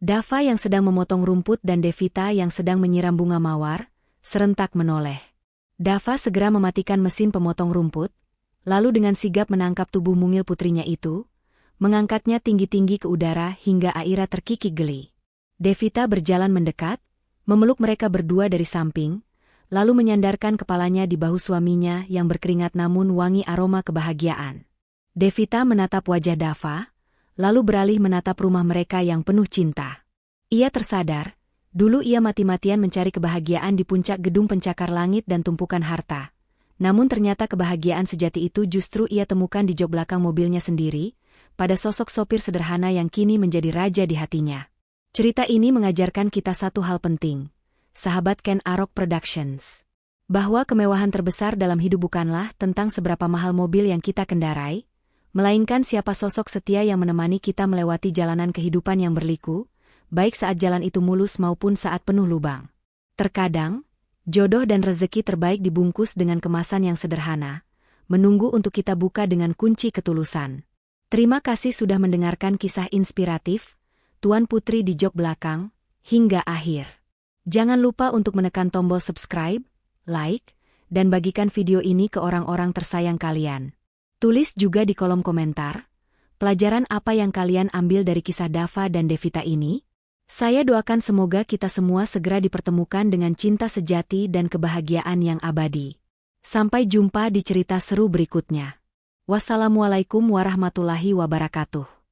Dava yang sedang memotong rumput dan Devita yang sedang menyiram bunga mawar, serentak menoleh. Dava segera mematikan mesin pemotong rumput, lalu dengan sigap menangkap tubuh mungil putrinya itu, mengangkatnya tinggi-tinggi ke udara hingga Aira terkikik geli. Devita berjalan mendekat, memeluk mereka berdua dari samping, lalu menyandarkan kepalanya di bahu suaminya yang berkeringat namun wangi aroma kebahagiaan. Devita menatap wajah Dava, lalu beralih menatap rumah mereka yang penuh cinta. Ia tersadar, dulu ia mati-matian mencari kebahagiaan di puncak gedung pencakar langit dan tumpukan harta. Namun ternyata kebahagiaan sejati itu justru ia temukan di jok belakang mobilnya sendiri, pada sosok sopir sederhana yang kini menjadi raja di hatinya. Cerita ini mengajarkan kita satu hal penting, sahabat Ken Arok Productions. Bahwa kemewahan terbesar dalam hidup bukanlah tentang seberapa mahal mobil yang kita kendarai, melainkan siapa sosok setia yang menemani kita melewati jalanan kehidupan yang berliku, baik saat jalan itu mulus maupun saat penuh lubang. Terkadang, jodoh dan rezeki terbaik dibungkus dengan kemasan yang sederhana, menunggu untuk kita buka dengan kunci ketulusan. Terima kasih sudah mendengarkan kisah inspiratif Tuan Putri di jok belakang hingga akhir. Jangan lupa untuk menekan tombol subscribe, like, dan bagikan video ini ke orang-orang tersayang kalian. Tulis juga di kolom komentar, pelajaran apa yang kalian ambil dari kisah Dava dan Devita ini? Saya doakan semoga kita semua segera dipertemukan dengan cinta sejati dan kebahagiaan yang abadi. Sampai jumpa di cerita seru berikutnya. Wassalamualaikum warahmatullahi wabarakatuh.